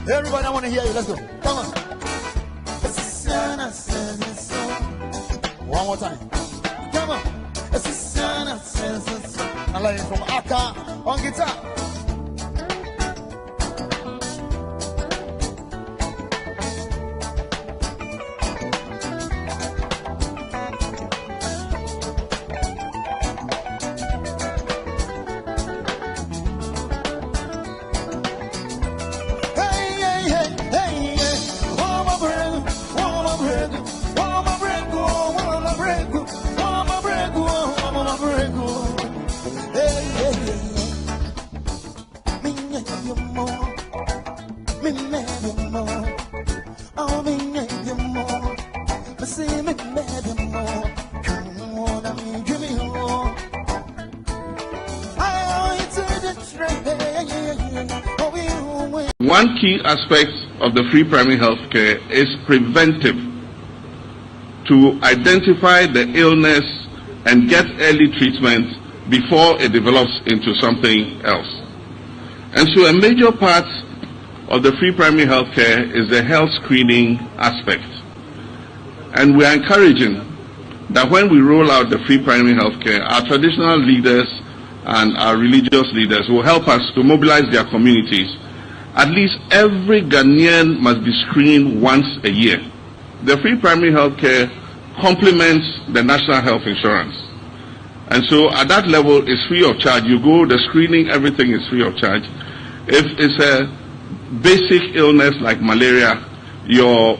Everybody, I want to hear you. Let's go. Come on. One more time. Come on. I like it from Akka on guitar. One key aspect of the free primary health care is preventive, to identify the illness and get early treatment before it develops into something else. And so a major part of the free primary health care is the health screening aspect. And we are encouraging that when we roll out the free primary health care, our traditional leaders and our religious leaders will help us to mobilize their communities. At least every Ghanaian must be screened once a year. The free primary health care complements the national health insurance. And so at that level, it's free of charge. You go, the screening, everything is free of charge. If it's a basic illness like malaria, your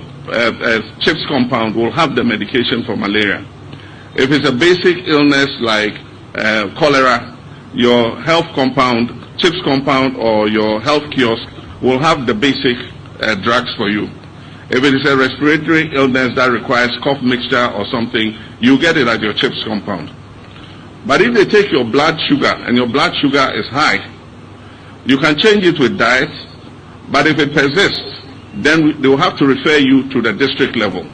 CHIPS compound will have the medication for malaria. If it's a basic illness like cholera, your health compound, CHIPS compound, or your health kiosk will have the basic drugs for you. If it is a respiratory illness that requires cough mixture or something, you get it at your CHIPS compound. But if they take your blood sugar and your blood sugar is high, you can change it with diet, but if it persists, then they will have to refer you to the district level.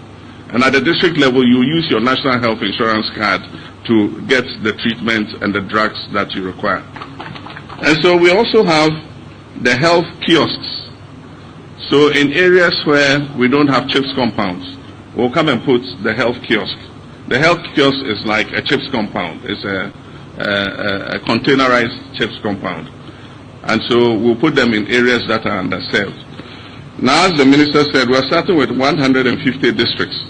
And at the district level, you use your national health insurance card to get the treatment and the drugs that you require. And so we also have the health kiosks. So in areas where we don't have CHIPS compounds, we'll come and put the health kiosk. The health kiosk is like a CHIPS compound. It's a containerized CHIPS compound. And so we'll put them in areas that are underserved. Now, as the minister said, we're starting with 150 districts.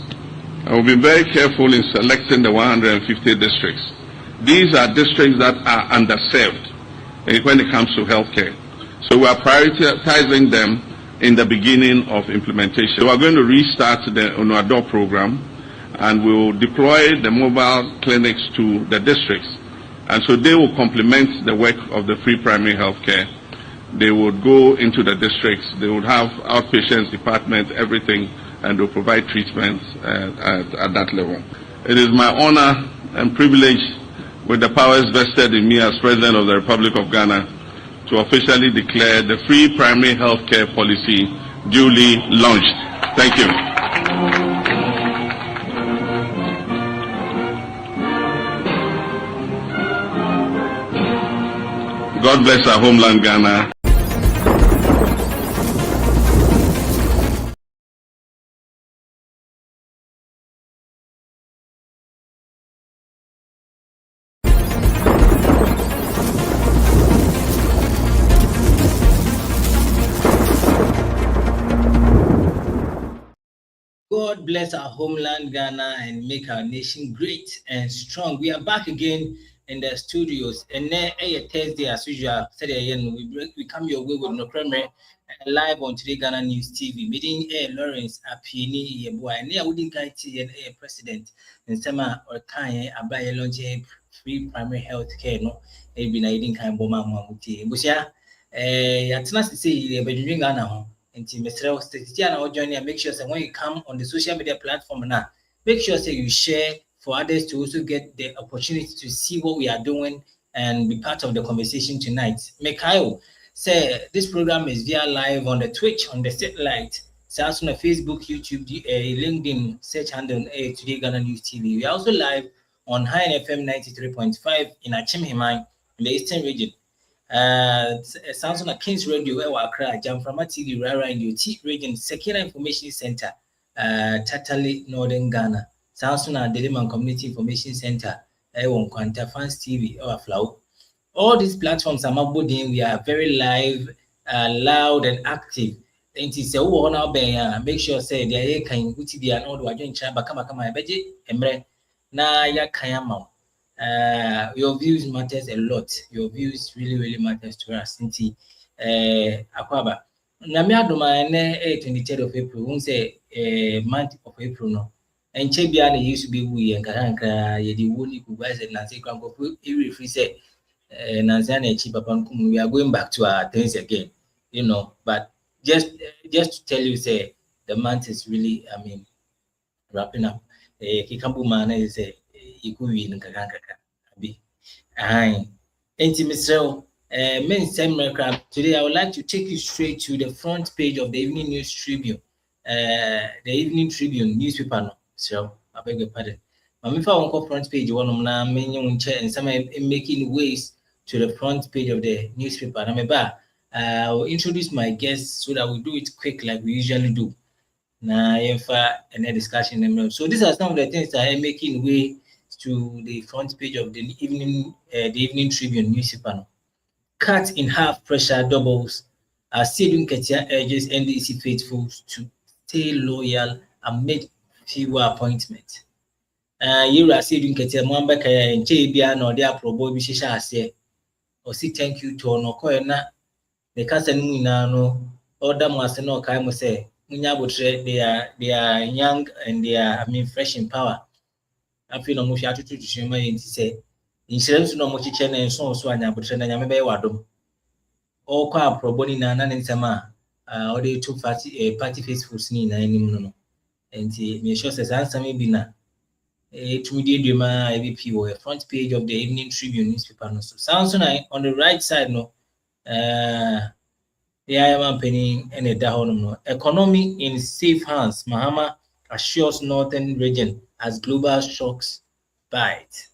And we'll be very careful in selecting the 150 districts. These are districts that are underserved when it comes to healthcare. So we are prioritizing them in the beginning of implementation. So we're going to restart the Onuador program, and we will deploy the mobile clinics to the districts. And so they will complement the work of the free primary health care. They would go into the districts, they would have outpatients department, everything, and they'll provide treatment at that level. It is my honor and privilege, with the powers vested in me as President of the Republic of Ghana, to officially declare the free primary health care policy duly launched. Thank you. God bless our homeland, Ghana. God bless our homeland, Ghana, and make our nation great and strong. We are back again in the studios, and then Thursday, as usual, we come your way with no premier live on Today Ghana News TV. Meeting Lawrence Apini, boy, and near wouldn't guide and president, and Sema or Kanye, Abaya launch free primary health care. No, a been aiding kind Boma Mamuti. Bushia, it's not to say, but you Ghana. And Mr. Statistiana or join and make sure that when you come on the social media platform now, make sure that you share for others to also get the opportunity to see what we are doing and be part of the conversation tonight. Mikhail say this program is via live on the Twitch, on the satellite, so also on Facebook, YouTube, LinkedIn, search handle Today Ghana News TV. We are also live on High FM 93.5 in Achimhimai in the Eastern region. Samsung Kings Radio, Accra, Jamframa TV, Rara in UT region, Secure Information Center, Tatali, Northern Ghana, Samsung Deliman Community Information Center, Quanta Fans TV, or Flow. All these platforms are mabudin. We are very live, loud, and active. And it's a one out there. Make sure say they can put the another one. Kama beji emre na ya kayama. Your views matters a lot. Your views really matters to us. Sinti akwaba. Na me adoma na 23rd of April. Won say month of April no. And chebia na used to be we and karanka ye di woni kubaze na say kwanko every free say Nanzana Chipapan. We are going back to our things again, you know. But just to tell you, say the month is really, wrapping up. Kikambu mana is a ikuwi nkakaka abi. Mr. Today I would like to take you straight to the front page of the Evening News Tribune. The Evening Tribune newspaper, no. So I beg your pardon. If I want front page, one of them and some making ways to the front page of the newspaper. I will introduce my guests so that we do it quick like we usually do. And a discussion. So these are some of the things that are making way to the front page of the Evening Tribune newspaper. Cut in half pressure doubles. Sidun Ketia urges NDC faithfuls to stay loyal amid fewer appointments. You are Sidun Ketia Mwamba Kaya and Chebia no dia probo bishisha ase. Or say thank you to Onokoena. The Casanina no order master no kaimo say Munya Butre, they are young and they are fresh in power. I feel no much attitude to shima in say insurance no much chen and so and Yabutre and Yamabe Wadum. All qua proboni nana and sama or they took party faithful sneak no and me sure says answer me bina. To Dima IVP or a front page of the Evening Tribune newspaper. So sounds on the right side, no. The IMM penny and a dahon no. Economy in safe hands. Mahama assures northern region as global shocks bite.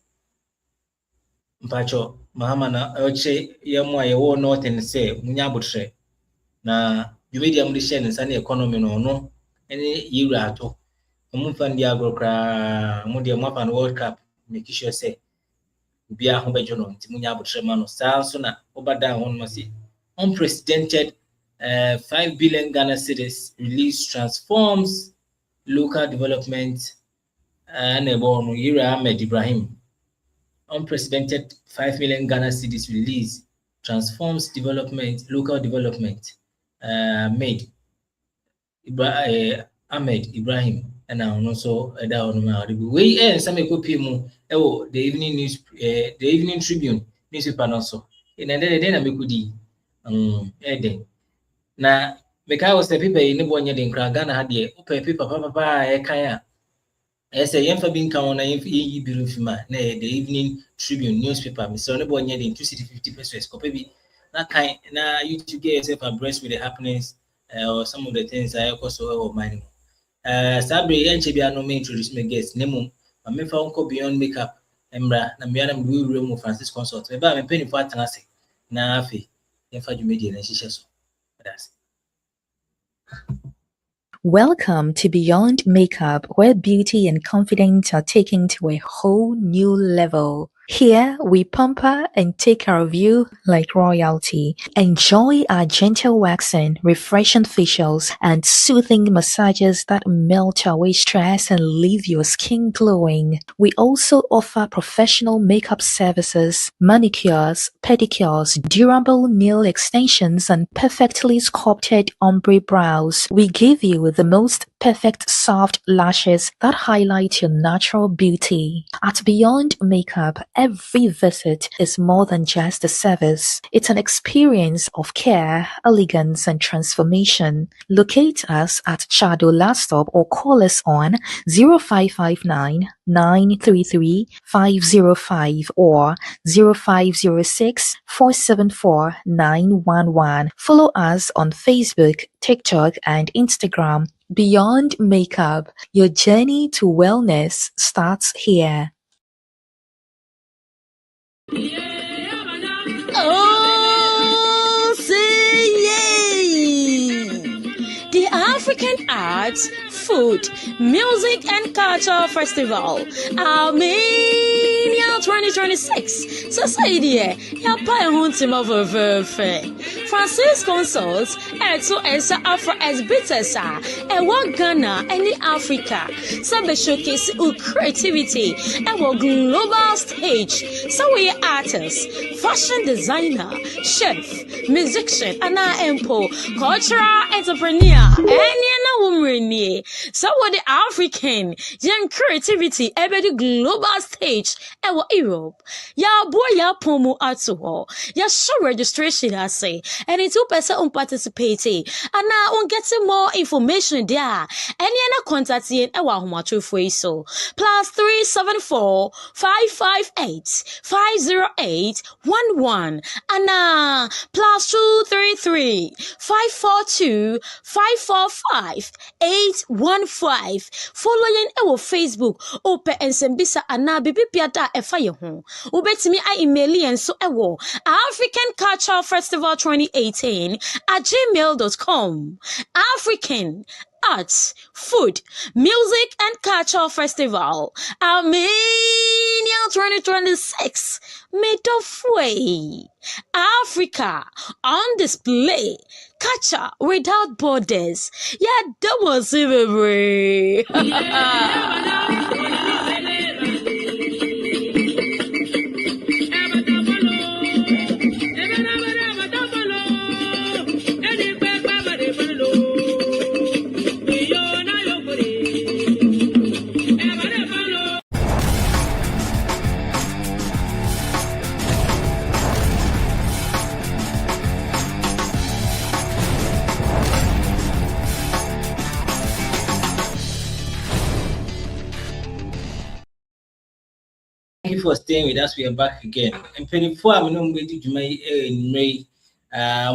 Mpacho Mahama na oche yamwa yewo northern say munyabutre na jumedi amudishe nsani economy no any year ato. Mufandi agrokra mudia mwapa World Cup make sure say bia ho bejono ntimunya abotrema no sanso na obada hon masi unprecedented 5 billion Ghana cedis release transforms local development and no Ira Ahmed Ibrahim. Unprecedented 5 million Ghana cedis release transforms local development made Ahmed Ibrahim. And now also down we some mu the Evening Tribune newspaper also in and then I make na because the people in the Ghana had the paper papa kaya I say yemfa bin ka wona yemfa yi biru fima na the Evening Tribune newspaper. Me so ne bo nye the 250 pesos kope bi na kind na YouTube get yourself abreast with the happenings or some of the things I also of mine. Sabre yenche bia no me introduce me guest nemu ma me fa unko beyond makeup embra na me na me room Francis consult. Me ba me penny for atanase na afi yemfa dwumedi na hihye so. That's Welcome to Beyond Makeup, where beauty and confidence are taken to a whole new level. Here, we pamper and take care of you like royalty. Enjoy our gentle waxing, refreshing facials, and soothing massages that melt away stress and leave your skin glowing. We also offer professional makeup services, manicures, pedicures, durable nail extensions, and perfectly sculpted ombre brows. We give you the most perfect soft lashes that highlight your natural beauty. At Beyond Makeup, every visit is more than just a service. It's an experience of care, elegance, and transformation. Locate us at Chado Last Stop or call us on 0559 933 505 or 0506 474 911. Follow us on Facebook, TikTok, and Instagram. Beyond Makeup, your journey to wellness starts here. Oh, say yay! The African Arts, Food, Music and Culture Festival, Armenia 2026. Society, yapa ehuntim of Francis Consults, Eto Esa Afro Esbitesa, Ewa Ghana, any Africa, Sabe showcase creativity, Ewa global stage, so we artists, fashion designer, chef, musician, Anna Empo, cultural entrepreneur, any woman, so what the African young creativity, ever the global stage, Ewa Europe, ya boy ya pomo atuho, ya show registration I say, and it's 2% participating, and now on getting more information there, any other contact in Ewa Humachu so +374 558 508 11 and +233 542 545 815. Following our Facebook, Ope and Sembisa Ana Bibi Piata Efaye Hon. Ubetimi I email and so ewo African Culture Festival 2018 at gmail.com. African Arts, Food, Music and Culture Festival, Armenia 2026, made of way. Africa on display, culture without borders. Yeah, that was it, Thank you for staying with us. We are back again. And 24 I'm going to May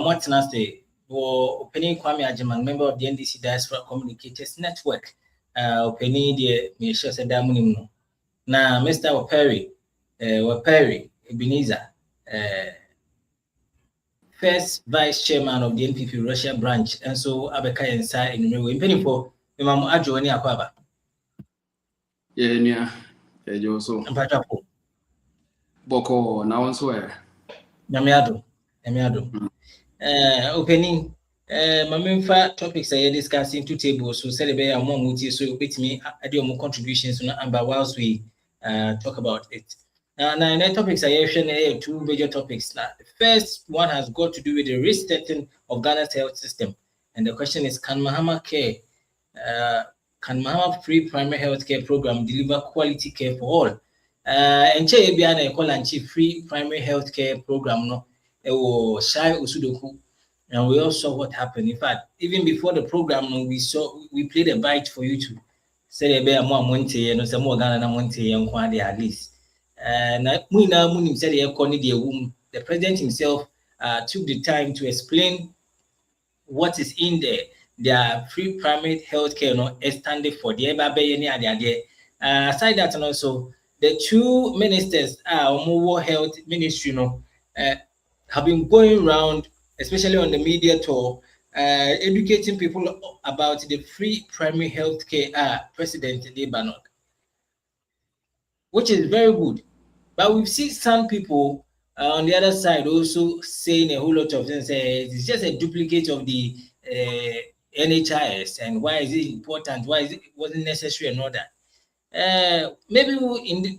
what's nasty or Penny Kwame Ajaman, member of the NDC Diaspora Communicators Network. Penny the Misha said Damunim. Now, Mr. Perry Ebenezer, first vice chairman of the NPP Russia branch, and so Abeka inside in May. Penny for Imam Ajo any Aquaba. Yeah, so Boko now and swear. Yamiado. Opening Mamimfa topics I discussing two tables, so celebrate among which is so with me, I do more contributions but whilst we talk about it. Now, the topics I have two major topics. Now, the first one has got to do with the resetting of Ghana's health system, and the question is: Can Mahama free primary health care program deliver quality care for all? And free primary health care program no, shy usudoku, and we all saw what happened. In fact, even before the program, we played a bite for you to say be a more monte no some more Ghana na monte and at least. Na we now munim say the president himself took the time to explain what is in there. Their free primary health care standing for the aside that, and also the two ministers health ministry have been going around, especially on the media tour, educating people about the free primary health care President Lebanon, which is very good. But we've seen some people on the other side also saying a whole lot of things. It's just a duplicate of the NHIS, and why is it important? Why wasn't necessary and all that? Maybe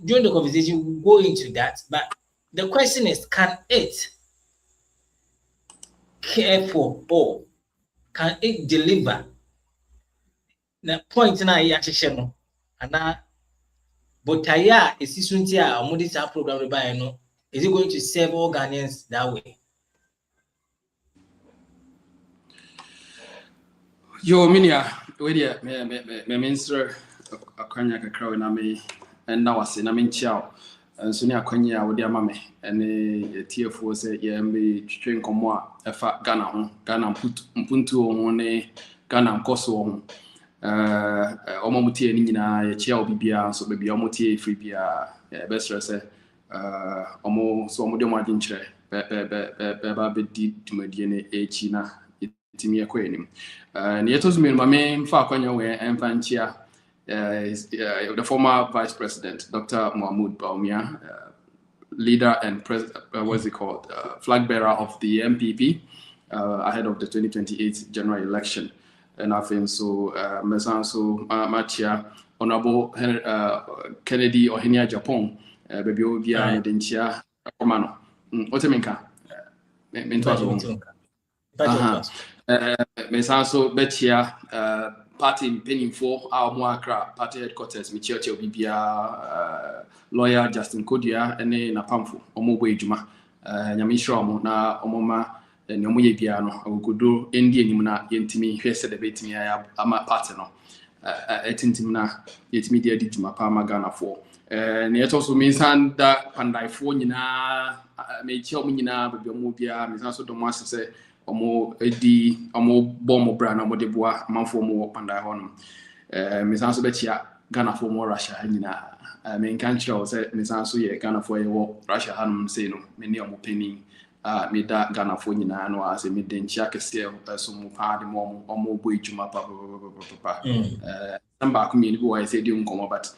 during the conversation we'll go into that. But the question is, can it care for all? Can it deliver? The point now is and but is this program is it going to serve all Ghanaians that way? Yo, Minia, me minister akwanya kakra na me na wase na me nchia nso ne akwanya a wo dia mame ene tiefo se ye me twetwe nkomo a efa Ghana ho, Ghana mpuntu ho ne Ghana nkoso ho. Omomutie ni nyina ye chia obibia so bebia omotie free bia best say omo so omo de mo adinkyere ba be di tumadie ne echi na timi ekwenim ne yetos me mame mfa akwanya we emfanchia the former Vice President Dr. Mahmoud Baumia, leader and what's it called, flag bearer of the NPP ahead of the 2028 general election. And I think so, Mesanso Machia, Honorable Kennedy Ohenia Japan, Baby Obia Dentia Romano. Oteminka. Mesanso Betia. Party penning for our Moakra party headquarters, Michio Bibia, lawyer Justin Kodia, and then a pamphlet, Omo Wejuma, Yamishomo, na Omoma, and Yomuye Piano, I would do Indian Yumna, Yentimi, who said the bait me, I am a partner. Etintimna, yet media did my Palma Ghana for. And it also means that Pandai Fonina, made Chomina, Babia, Miss also don't want to say. Omo edi omo bombo brand omo de boa manfo mo panda hono mesanso betia Ghana for more Russia nyina me kan kire say mesanso ye Ghana for ye wo Russia hanum say no me ne omo penny me da Ghana for nyina no ase me de nchia kese so mo pa de mo omo bo ejuma pa namba ko me ni bo say di nkomo but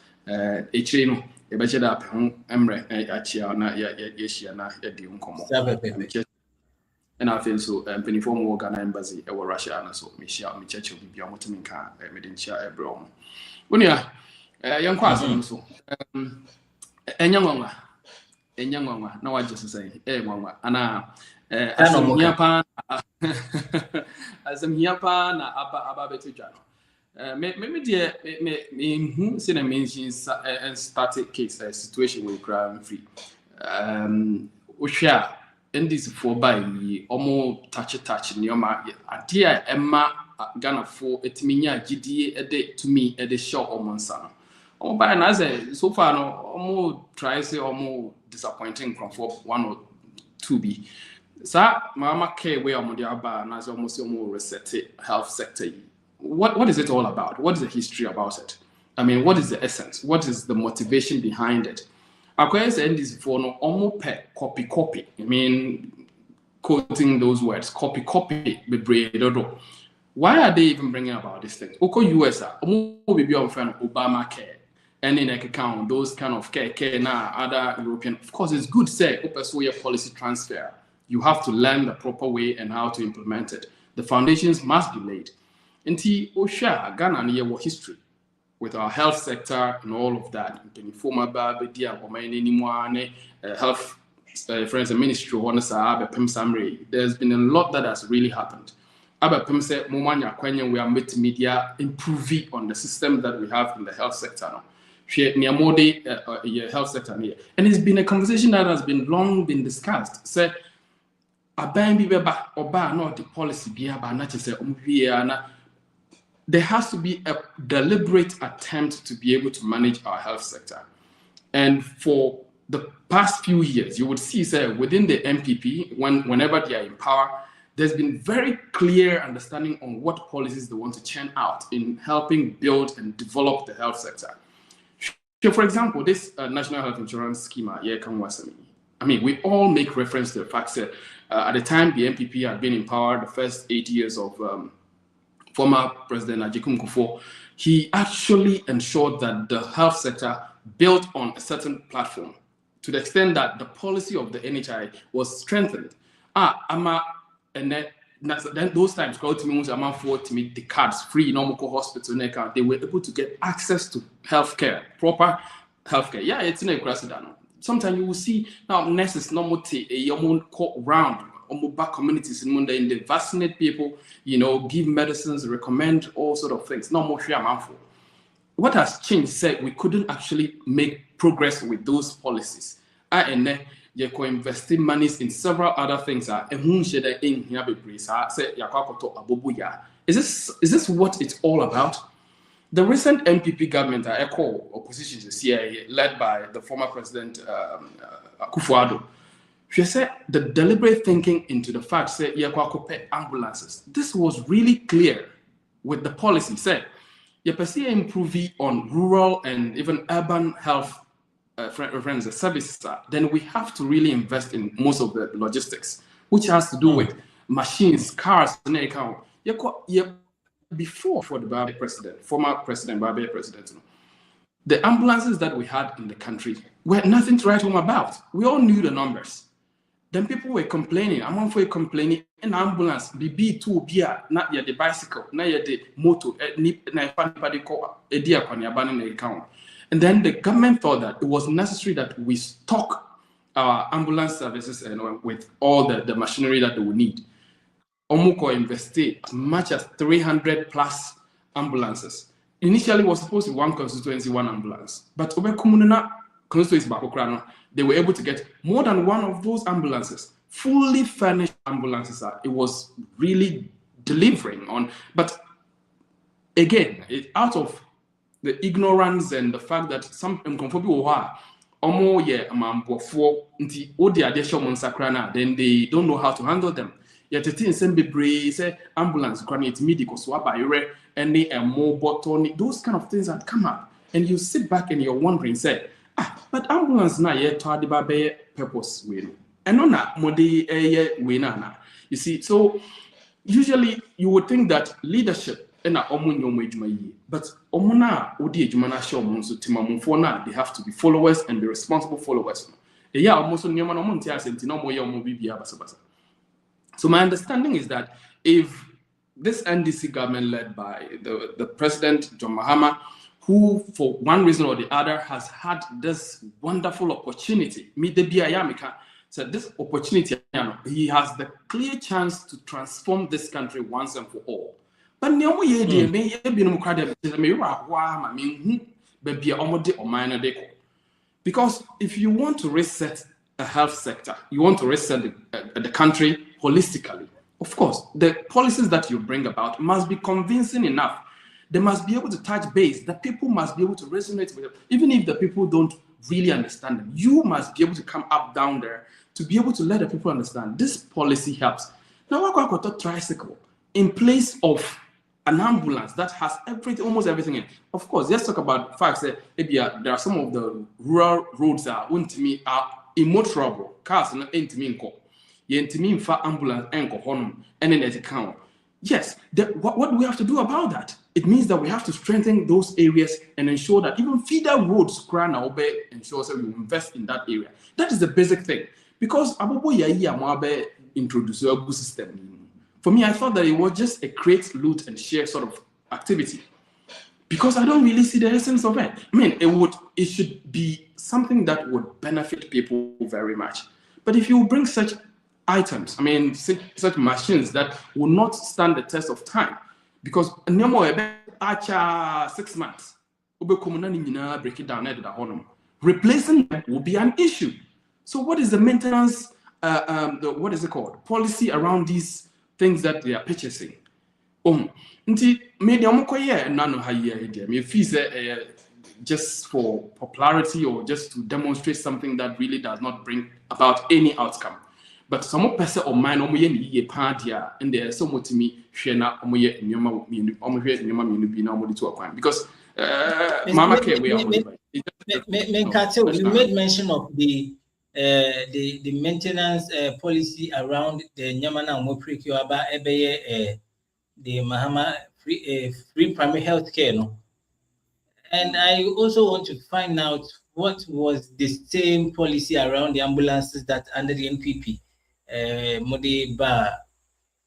echire no e be che da pe ho emre achia na ye shia na ye di nkomo. And I feel so, Pennyform or Ghana embassy, or Russia, and so Michelle, Michel, be your motominka, Medincha, Ebron. When you are young cousin, so a young one, no, I just say, Anna, as a Yapan, as a Yapan, Abba Tujano. Maybe dear, me, see, mentions and static case situation with crime free. Usha. NDC for by omo touch nyoma adia emma Ghana for etiminya gidi ede to me ede show omo nsa no omo by na say so far no omo try say omo disappointing for 1 or 2 be sa mama care we omo dia ba na say omo say omo reset health sector. What is it all about? What is the history about it? I mean, what is the essence? What is the motivation behind it? According to NDC for no almost copy. I mean, quoting those words, copy, be. Why are they even bringing about this thing? Oko US, be on friend Obama care, and in account those kind of care now other European. Of course, it's good say open policy transfer. You have to learn the proper way and how to implement it. The foundations must be laid. Inti Osha Ghana near history. With our health sector and all of that, former health friends and ministry, there's been a lot that has really happened. We are making media improving on the system that we have in the health sector now. Health sector here. And it's been a conversation that has been long been discussed. Say, not the policy, there has to be a deliberate attempt to be able to manage our health sector. And for the past few years, you would see, say, within the NPP, whenever they are in power, there's been very clear understanding on what policies they want to churn out in helping build and develop the health sector. So, for example, this National Health Insurance Scheme, I mean, we all make reference to the fact that at the time the NPP had been in power, the first 8 years of former President Ajikum Kufuor, he actually ensured that the health sector built on a certain platform to the extent that the policy of the NHI was strengthened. And then those times, to meet the cards free, normal hospital, they were able to get access to healthcare, proper healthcare. Yeah, it's in a crisis. Sometimes you will see now nurses normal round back communities in Monday, they vaccinate people, give medicines, recommend all sort of things. No more share. What has changed said we couldn't actually make progress with those policies. And you can invest monies in several other things. Is this what it's all about? The recent NPP government, I call opposition to CIA, led by the former president Akufo-Addo, she said the deliberate thinking into the fact that ambulances. This was really clear with the policy. Said you pursue improving on rural and even urban health services. Then we have to really invest in most of the logistics, which has to do with machines, cars, and account. Before for the former president, the ambulances that we had in the country were nothing to write home about. We all knew the numbers. Then people were complaining. I'm for complaining. An ambulance, BB2 beer, not yet the bicycle, not yet the motor, and then the government thought that it was necessary that we stock our ambulance services and with all the machinery that they would need. Omuko invested as much as 300 plus ambulances. Initially, it was supposed to be one constituency, one ambulance. But they were able to get more than one of those ambulances, fully furnished ambulances. It was really delivering on. But again, out of the ignorance and the fact that some people then they don't know how to handle them. Yet the thing say ambulance granite medical swap any mobile tonic, those kind of things that come up, and you sit back and you're wondering, say, but ambulance na yet to the purpose win. And no na modi winana. You see, so usually you would think that leadership and but omuna odi ejumana show so timamufona they have to be followers and be responsible followers. Almost nyoma no montia sentino mo yomo bibia basabasa. So my understanding is that if this NDC government led by the President, John Mahama, who for one reason or the other has had this wonderful opportunity, said this opportunity, he has the clear chance to transform this country once and for all. But because if you want to reset the health sector, you want to reset the country holistically, of course, the policies that you bring about must be convincing enough. They must be able to touch base, that people must be able to resonate with them. Even if the people don't really understand them, you must be able to come up down there to be able to let the people understand this policy helps. Now, I got a tricycle in place of an ambulance that has almost everything in. Of course, let's talk about facts that there are some of the rural roads that are immotorable. Cars are not ambulance and then there's a count. Yes, what do we have to do about that? It means that we have to strengthen those areas and ensure that even feeder roads ensure that we invest in that area. That is the basic thing. Because introduce a system. For me, I thought that it was just a create, loot, and share sort of activity. Because I don't really see the essence of it. I mean, it should be something that would benefit people very much. But if you bring such items, I mean, such machines that will not stand the test of time, because no more 6 months, break it down. Replacing them will be an issue. So, what is the maintenance? What is it called? Policy around these things that they are purchasing. Nti me de omokoye na no ha ye me feel say just for popularity or just to demonstrate something that really does not bring about any outcome. But some person or mine omoye ni ye padia and there so much me hwe na omoye nyoma minu omohwe nyoma minu bi na omodi to akwan because mama care we are you made mention of the maintenance policy around the nyamana omoprikyo aba ebeye the Mahama free primary health care, no? And I also want to find out what was the same policy around the ambulances that under the NPP, Modi Ba,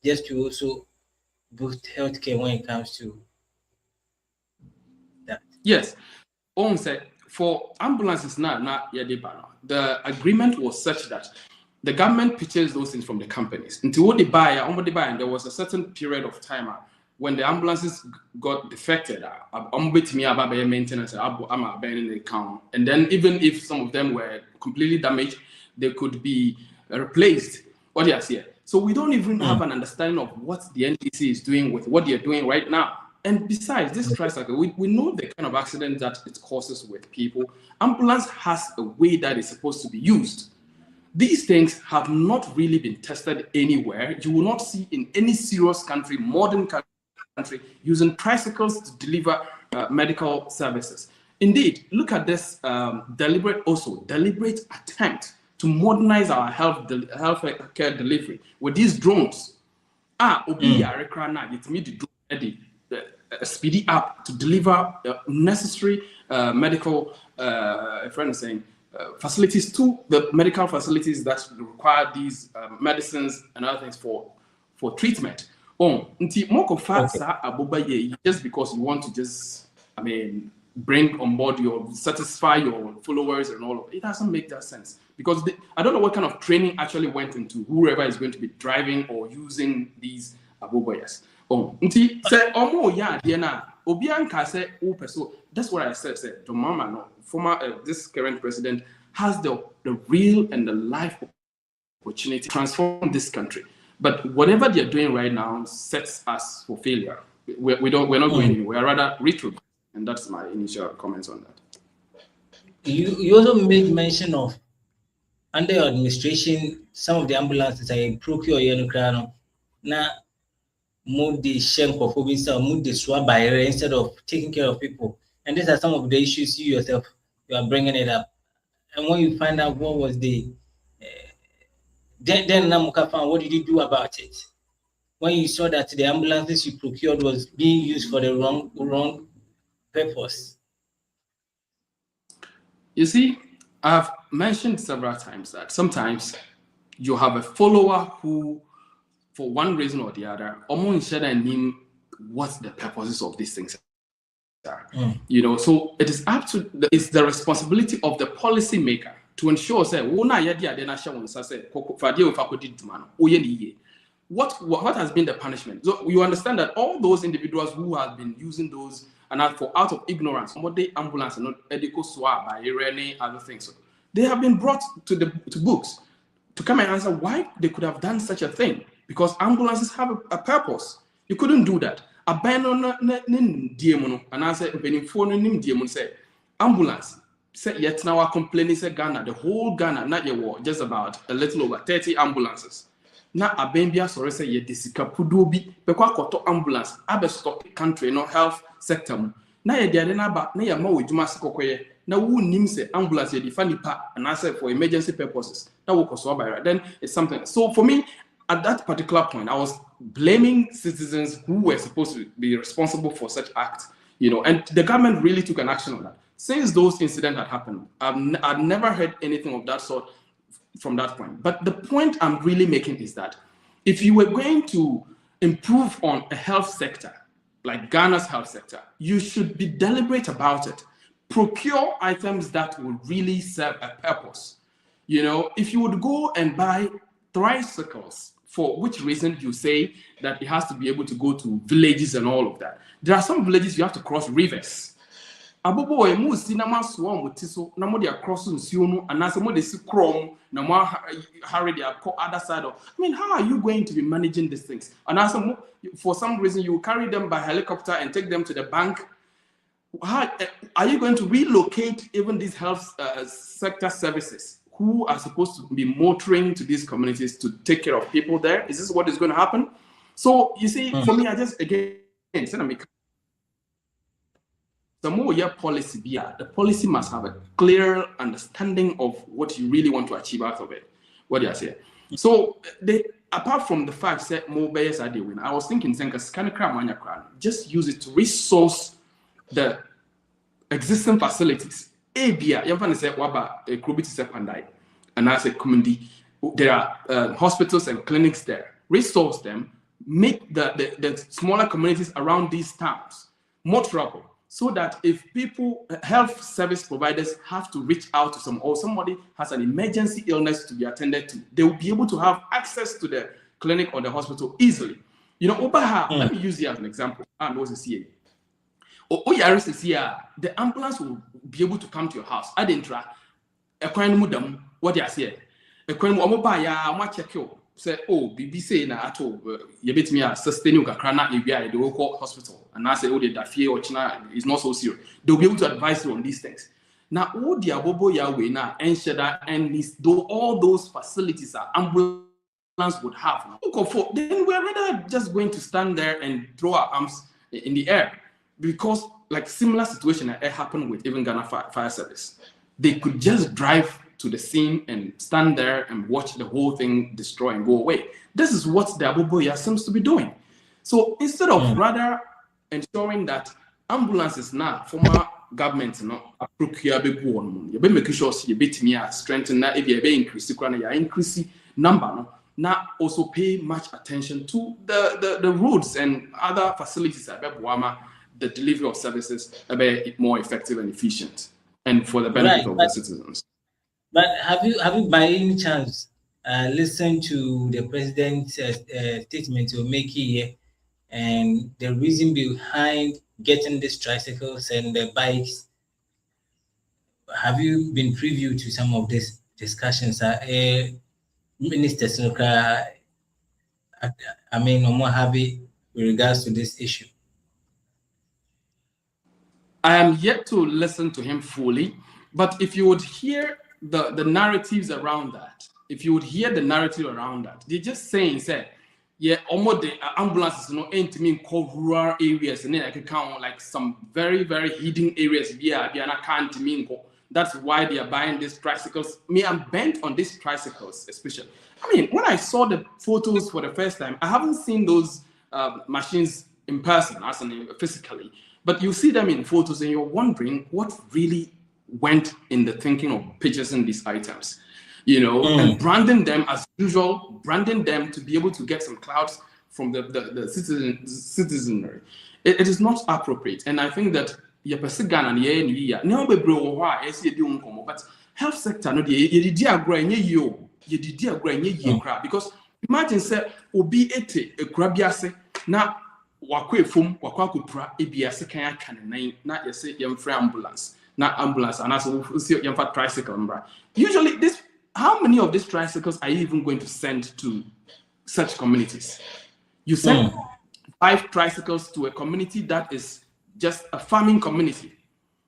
just to also boost healthcare when it comes to that. Yes. On said for ambulances now, the agreement was such that the government purchased those things from the companies. Until what they buy, and there was a certain period of time when the ambulances got defected, maintenance, and then even if some of them were completely damaged, they could be replaced. What do you see? So we don't even have an understanding of what the NDC is doing with what they're doing right now. And besides this tricycle, we know the kind of accident that it causes with people. Ambulance has a way that it's supposed to be used. These things have not really been tested anywhere. You will not see in any serious country, modern country, using tricycles to deliver medical services. Indeed, look at this deliberate attempt to modernize our health care delivery with these drones. Speedy up to deliver necessary medical facilities to the medical facilities that require these medicines and other things for treatment. Just because you want to just, bring on board satisfy your followers and all of it, it doesn't make that sense. Because I don't know what kind of training actually went into whoever is going to be driving or using these abobayas. That's what I said. This current president has the real and the life opportunity to transform this country. But whatever they're doing right now sets us for failure. We're not going anywhere. We're rather retro. And that's my initial comments on that. You also made mention of under your administration, some of the ambulances I procure now move the shank of move the swab barrier instead of taking care of people. And these are some of the issues you yourself you are bringing it up. And when you find out what was the then what did you do about it? When you saw that the ambulances you procured was being used for the wrong purpose. You see, I've mentioned several times that sometimes you have a follower who, for one reason or the other, almost what the purposes of these things are. So it is up to it's the responsibility of the policy maker to ensure what has been the punishment. So you understand that all those individuals who have been using those and out of ignorance, what they ambulance and not medical swab by any other things, so they have been brought to books to come and answer why they could have done such a thing. Because ambulances have a purpose. You couldn't do that. And I said, ambulance. Yet now our complaining say Ghana, the whole Ghana, not your war, just about a little over 30 ambulances. Now a bambia sorry say ye disika pudobi, bekwa koto ambulance, abe stock country no health sector. Now ye diade na ba na ya ma wejuma sikokoye. Now who names say ambulance ye defani pa and I said for emergency purposes. That will cost by then it's something. So for me, at that particular point, I was blaming citizens who were supposed to be responsible for such acts, and the government really took an action on that. Since those incidents had happened, I've never heard anything of that sort from that point. But the point I'm really making is that if you were going to improve on a health sector, like Ghana's health sector, you should be deliberate about it. Procure items that will really serve a purpose. If you would go and buy tricycles, for which reason you say that it has to be able to go to villages and all of that. There are some villages you have to cross rivers. abobo e mu si na maso am so na mo de across nsuo no anase mo de si krom na mo hurry the other side of. I mean, how are you going to be managing these things? And also, for some reason you carry them by helicopter and take them to the bank. How are you going to relocate even these health sector services who are supposed to be motoring to these communities to take care of people there? Is this what is going to happen? So you see, for me, I just again the more your policy be, the policy must have a clear understanding of what you really want to achieve out of it. What do you say? So apart from the fact that more buyers are doing, I was thinking, just use it to resource the existing facilities. Abia, you say waba krobiti sepandai, and I say community. There are hospitals and clinics there. Resource them, make the smaller communities around these towns more trouble. So that if people, health service providers have to reach out to somebody has an emergency illness to be attended to, they will be able to have access to the clinic or the hospital easily. You know, let me use here as an example. The ambulance will be able to come to your house. I didn't try. What do I say? Check you. Say, oh, BBC na ato you bet me a sustaining kakrana area the local hospital, and I say, oh, the fear or China is not so serious. They'll be able to advise you on these things. Now, all the abobo Yahweh now ensure that and though all those facilities are ambulance would have. Then we're rather just going to stand there and throw our arms in the air, because like similar situation that happened with even Ghana Fire Service. They could just drive to the scene and stand there and watch the whole thing destroy and go away. This is what the Abubuya seems to be doing. So instead of rather ensuring that ambulances now, former government, procure big one, you be making sure you beat me strengthen that if you increase number, now also pay much attention to the roads and other facilities at Bebuama, the delivery of services a bit more effective and efficient, and for the benefit of the citizens. But have you by any chance listened to the president's statement to make here and the reason behind getting these tricycles and the bikes? Have you been privy to some of these discussions? Minister Snooker, I mean, no more happy with regards to this issue. I am yet to listen to him fully, but if you would hear the narratives around that, if you would hear the narrative around that, they're just saying, yeah, almost the ambulances, ain't mean called rural areas, and then I can count like some very, very hidden areas. That's why they are buying these tricycles. Me, I'm bent on these tricycles, especially. I mean, when I saw the photos for the first time, I haven't seen those machines in person, as in physically, but you see them in photos and you're wondering what really went in the thinking of purchasing these items, and branding them as usual, branding them to be able to get some clouds from the citizenry. It is not appropriate, and I think that but health sector because imagine say obi ete ekrabiase na wakwefum wakwakupra ebiase kan akanan na yese yemfra ambulance. Not ambulance, and also tricycle. Usually, how many of these tricycles are you even going to send to such communities? You send 5 tricycles to a community that is just a farming community.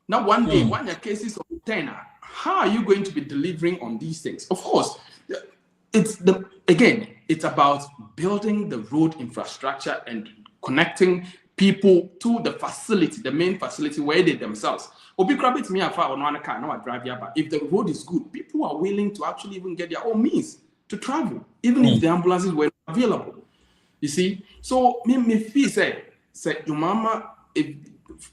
Now, one day, when your cases of 10, how are you going to be delivering on these things? Of course, it's about building the road infrastructure and connecting people to the facility, the main facility where they themselves. If the road is good, people are willing to actually even get their own means to travel, even if the ambulances were available. You see? So, me feel say Jomama, if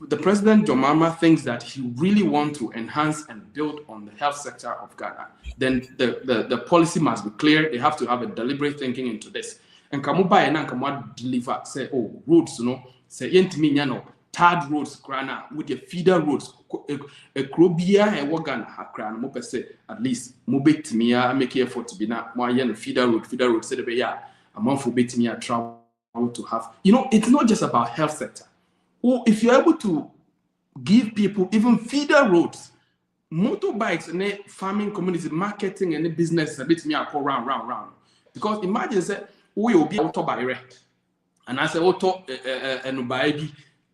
the President Jomama thinks that he really wants to enhance and build on the health sector of Ghana, then the policy must be clear. They have to have a deliberate thinking into this. And Kamuba and Kamu deliver, say, oh, roads, say, yentiminyano. Third roads, grana with the feeder roads. A crobia and wagon hakran, mope say at least mobit me, make effort to be not more yen feeder road, said a month for bit me a travel to have. It's not just about health sector. Or if you're able to give people even feeder roads, motorbikes, and farming community, marketing, and business a bit me round. Because imagine say we will be auto by and I say auto and by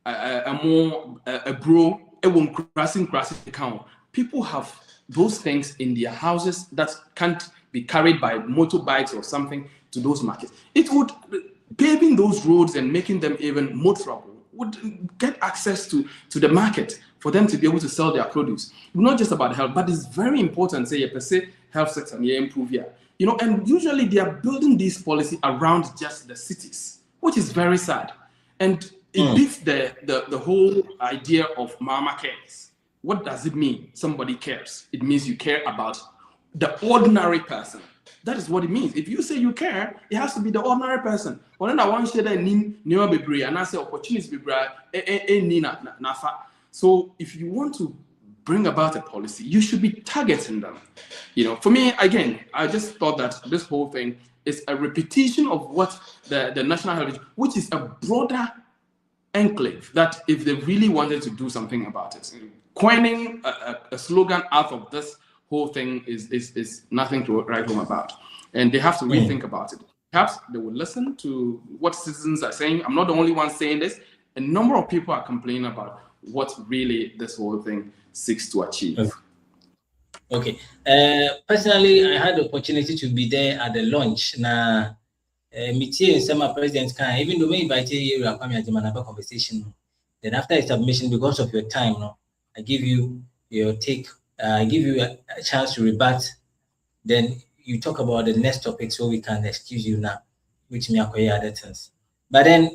a bro, a one crossing account. People have those things in their houses that can't be carried by motorbikes or something to those markets. It would paving those roads and making them even more trouble would get access to the market for them to be able to sell their produce. Not just about health, but it's very important, say, per se, health sector, improve here. You know, and usually they are building this policy around just the cities, which is very sad. And it beats the whole idea of mama cares. What does it mean? Somebody cares. It means you care about the ordinary person. That is what it means. If you say you care, it has to be the ordinary person. When I want to say that and I say opportunities be so if you want to bring about a policy, you should be targeting them. You know, for me, again, I just thought that this whole thing is a repetition of what the national heritage, which is a broader enclave, that if they really wanted to do something about it, coining a slogan out of this whole thing is nothing to write home about. And they have to rethink about it. Perhaps they will listen to what citizens are saying. I'm not the only one saying this. A number of people are complaining about what really this whole thing seeks to achieve. Okay. Personally, I had the opportunity to be there at the launch. Now, meeting and some presidents can, even though we invited you to come here to have a conversation. Then after a submission, because of your time, no, I give you your take. I give you a chance to rebut. Then you talk about the next topic, so we can excuse you now, which may acquire other things. But then,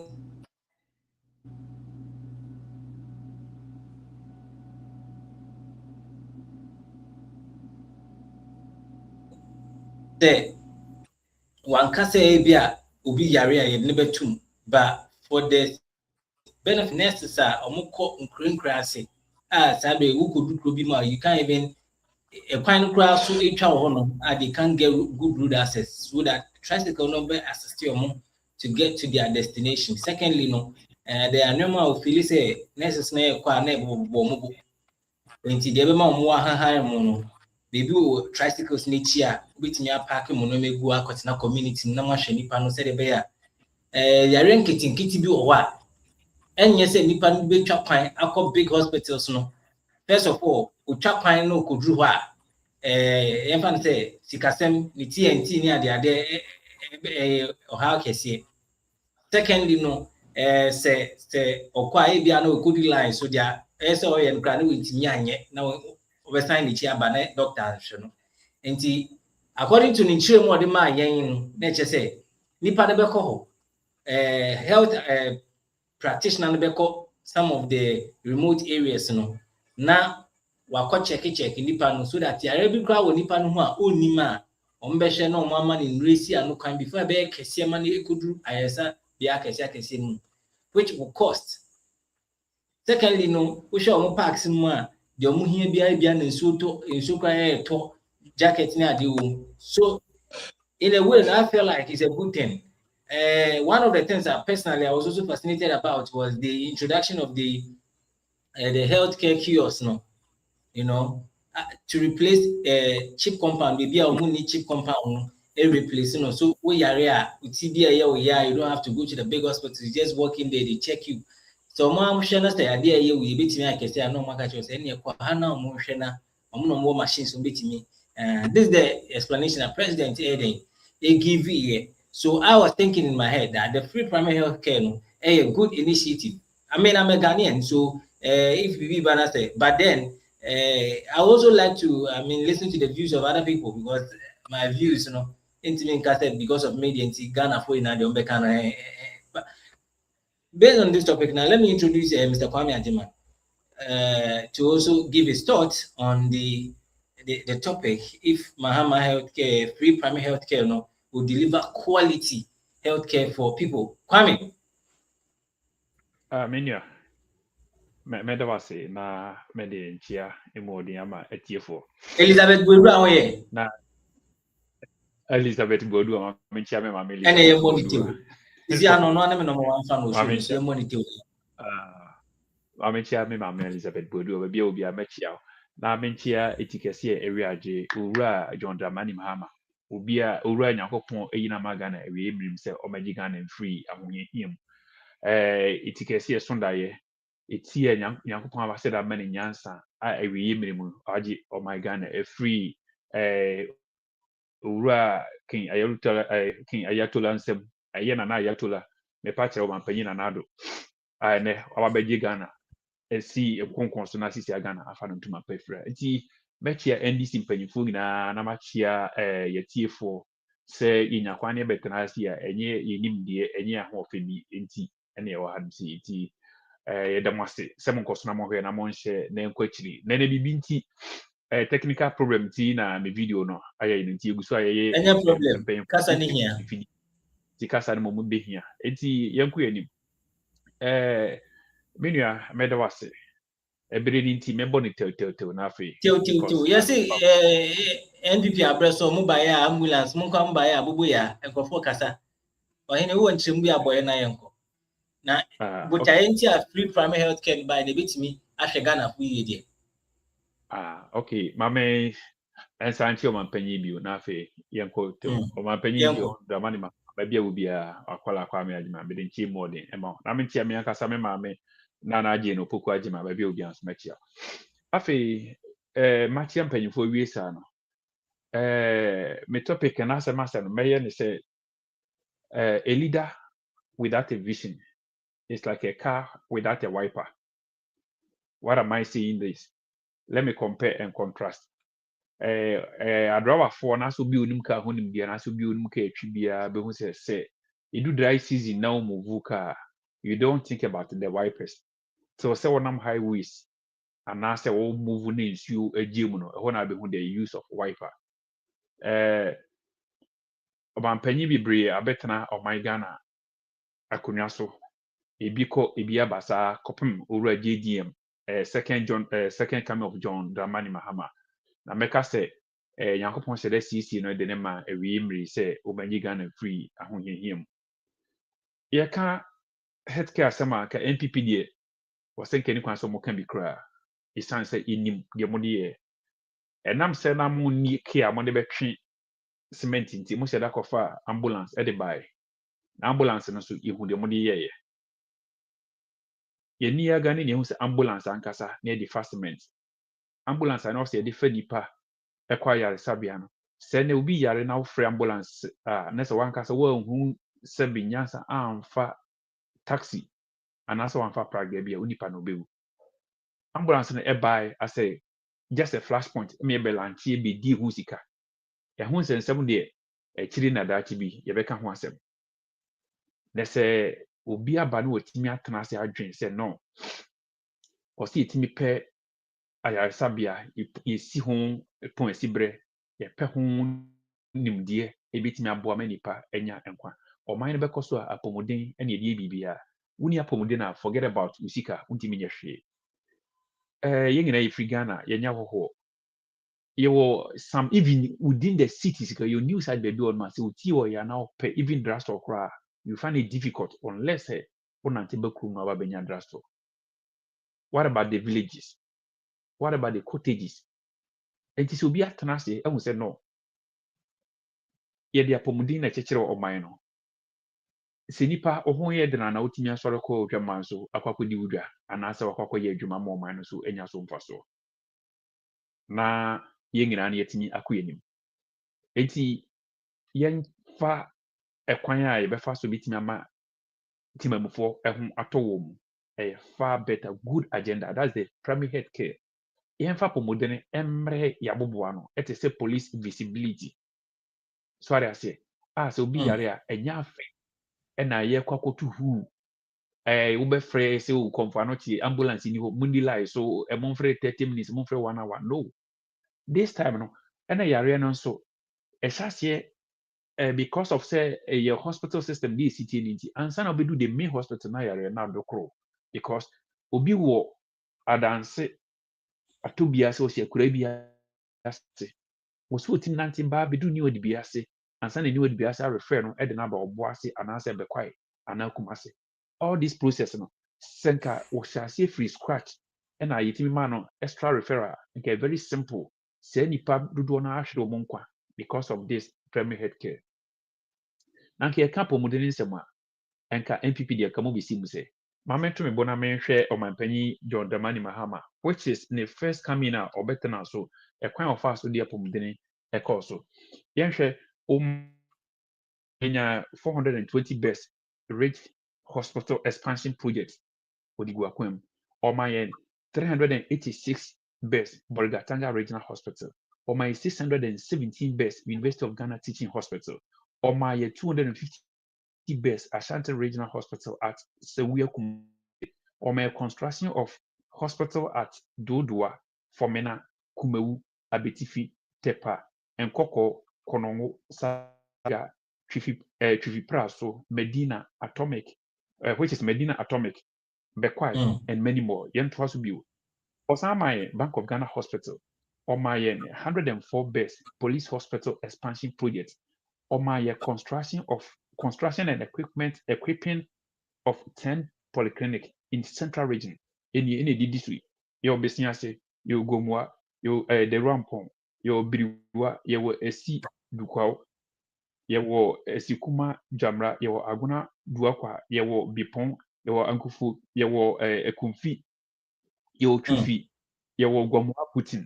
the one can say, "Ubi yarea you never too," but for the benefit necessary, or more green grassy. Sabe, who could be more? You can't even a kind grass so each honor, and they can't get good road access so that tricycle number assist you to get to their destination. Secondly, no, there are no more Phyllis necessary qua never bomb. When the Debama more high mono, they do tricycles nature, which near parking monomegua, Cotina community, no much any panel said a bear. Yaren kitty kitty do what? And yes, any pan big chop pine, I call big hospitals no. First of all, chop pine no could do what? Infant say, Sikasem, the TNT near the other or how can say. Secondly, no, say, or quite be no good line, so there, SO and granny with me, now oversign the chair by doctor. And according to Nichiro Modima, yang nature say, Nipa de Beco, health practitioner Beco, some of the remote areas, no. Now, wako check nipa no so that ya every crowd will nipa no ho a onima ombehye no mama ni nresi anu kan before be kese ma na ekuduru ayesa bia kese mu, which will cost. Secondly, no, we show omo parks mu a de omo hia bia na nso kwa to jacket ni ade wo. So in a way, I feel like it's a good thing. One of the things that personally I was also fascinated about was the introduction of the healthcare kiosk, no. You know, to replace cheap compound, maybe our money cheap compound, replace, you know. So we are with TBA, you don't have to go to the big hospital, you just walk in there, they check you. So mom shana say idea here we beat me, I can say I know market was any hana moshana, more machines will beat me. This is the explanation that President Eden they give here. So I was thinking in my head that the free primary health care is a good initiative. I mean, I'm a Ghanaian, so if we banner say, but then I also like to, listen to the views of other people, because my views, you know, intimate casted because of media and Ghana for in the but based on this topic, now let me introduce Mr. Kwame Ajiman to also give his thoughts on the topic. If Mahama Healthcare, free primary healthcare, no, will deliver quality healthcare for people. Kwame. Menya. Meda wase na mede nchia emodi ama etiefo. Elizabeth Bodu awoye. Na Elizabeth Bodu ama menchia me mama Elizabeth. Ene ye monitor. Isi ano no na me no mo anfa no so ye monitor. amenchia me mama Elizabeth Bodu obi obi amechia na amenchia etikese ewiaje owura John Dramani Mahama obi a owura Nyankopon eyina magana ewi emrim se omagi Ghana free ahonye him etikese sondaye etie Nyankopon abase da mani nyansa a ewi emrim agi Ghana free owura King Ayatola nsem ayena na Ayatola me pa kire o mampanyi na nado ne ababegi Ghana esi ekonkon so na sisi Ghana afa no ntuma pefra nti mechia NDC mpanyifo nyina na machia yetiefo se yinya kwane betena asi a enye yenim de enye ahofe bi nti ene ewa hadisi nti yedamase se monkoso na mohwe na monhye na enkwachiri na bibi nti technical problem ti na me video no ayi nti eguso ayi any problem kasa ni hia ti kasa no mo behia nti yenko yanim menua medawase ebere ni nti mebo ni tew na afi tew yes NPP apreso mo bae ambulance mo kwa bae abubu ya enkofo kasa ohene wo nchirem bi aboye na yenko na botaye nti a free primary health care by na betimi ahwe Ghana fu yedie okay mame ensanti o mampanyi bio na afi yenko tew o mampanyi bio Dramani ma bia wo bia akwala kwa me adima be nchi modern ema na me ntia me akasa me mame na aje no poku agima bia wo bia nso machia afi machia mpanyifo wiesa no me topic na asema no meye ni say a leader without a vision is like a car without a wiper. What am I saying this? Let me compare and contrast. A driver for na so bi onim ka honim bia na so bi onim ka etwi bia be hu say you do dry season now move car you don't think about the wipers. So say wonam highways and na say wo move na nsuo agiem no ho na be hu the use of wiper. Obampanyi bibre abetena Ghana akonwa so ebiko ebia basa kopem owura JDM second coming of John Dramani Mahama na meka se Nyankopon se da CC no de ne ma ewi mri se obanyi Ghana free ahohehiem ye ka healthcare asema ka NPP die wasenke ni kwan so mo kan bi kra isan se inim de mo de enam se na mo ni kia mo de betwe cement nti mo se da kofa ambulance e de buy ambulance no so ihu de mo de ye ni ya gani ne hu se ambulance ankasa na de cement ambulance na se de fa nipa e kwa yare sabia no se na obi yare na wo free ambulance na se wankasa wo hu se binyansa amfa taxi anasa wanfa praga bia unipa no bewu ambulance no e buy I say just a flashpoint me be lanchi be di hu sika ya hu nsensem de chiri na dachi bi ye beka ho asem na se obi aba no watimi atena se adwen se no o si timi pe ayaresabia isi ho pon asibre ye pe ho nimdie ebetimi aboa manipa enya enkwa o man be koso apomuden ene die bibia wuni apomuden na forget about usika untimi nya hwe yengina ifri Ghana yenya hoho yewo some even within the cities your news had be do on say uti o ya now pay even drugstore kra you find it difficult unless unante bakru no abanya drugstore. What about the villages? What about the cottages? It is obi atena se e say no ye dia pomudin na chechire o man no se nipa ohun ye dena na otimi asore ko odwaman so akwakodi wudwa anase wakwakoye adwuma ma o man no so enya so mfaso na yengina na yetimi akoyenim enti yenfa ekwan a yebefa so bitimi ama timamufo ehun atowo mu far better good agenda. That's the primary health care. Yenfa pomodene emre yaboboa no it is a police visibility. So I say so bi yare a enya afa na ye kwakotu hu wo be frɛ se wo komfa no ti ambulance ni ho mundi lai so e mon frɛ 30 minutes mon frɛ 1 hour no this time no na yare no so esase because of say your hospital system dey CTNT and sana obedu the main hospital na yare na dokro because obi wo adanse atobia se o se akura bia ase wo so tim nantin ba bedu ni odi bia ase and sana ni odi bia ase refer no e de na ba obo ase anase be kwai anakum ase all this process no Senka was free scratch and I yitimi mano extra referral okay very simple say nipa dodo na ahwe mo nkwa because of this primary health care na nke ka pomodeni nsema enka NPP dia kamo bisi mu say mameto me bona menhwe omanpanyi John Dramani Mahama which is the first coming out obetena so ekwan of us dia pomodeni ekọ so yenhwe enya 420 best rate hospital expansion project Odigwakwem, or my 386 best Bolgatanga Regional Hospital, or my 617 best University of Ghana Teaching Hospital, or my 250 best Ashanti Regional Hospital at Sewia, or my construction of hospital at Dodua, Fomena, Kumewu, Abetifi, Tepa, and Koko, Konongo, Saga, Trifi Praso, Medina Atomic, which is Medina Atomic, Bekwai, and many more. Yen twas view. Osama Bank of Ghana Hospital, or my 104 best police hospital expansion project, or my construction and equipping of 10 polyclinic in central region in the district. Your business, your Gomwa, your the Rampon, your Briwa, your Esi Dukwao, your Esikuma Jamra, your Aguna Duakwa, your Bipon, your Ankufu, your Ekumfi, your Chufi, your Gomwa Putin.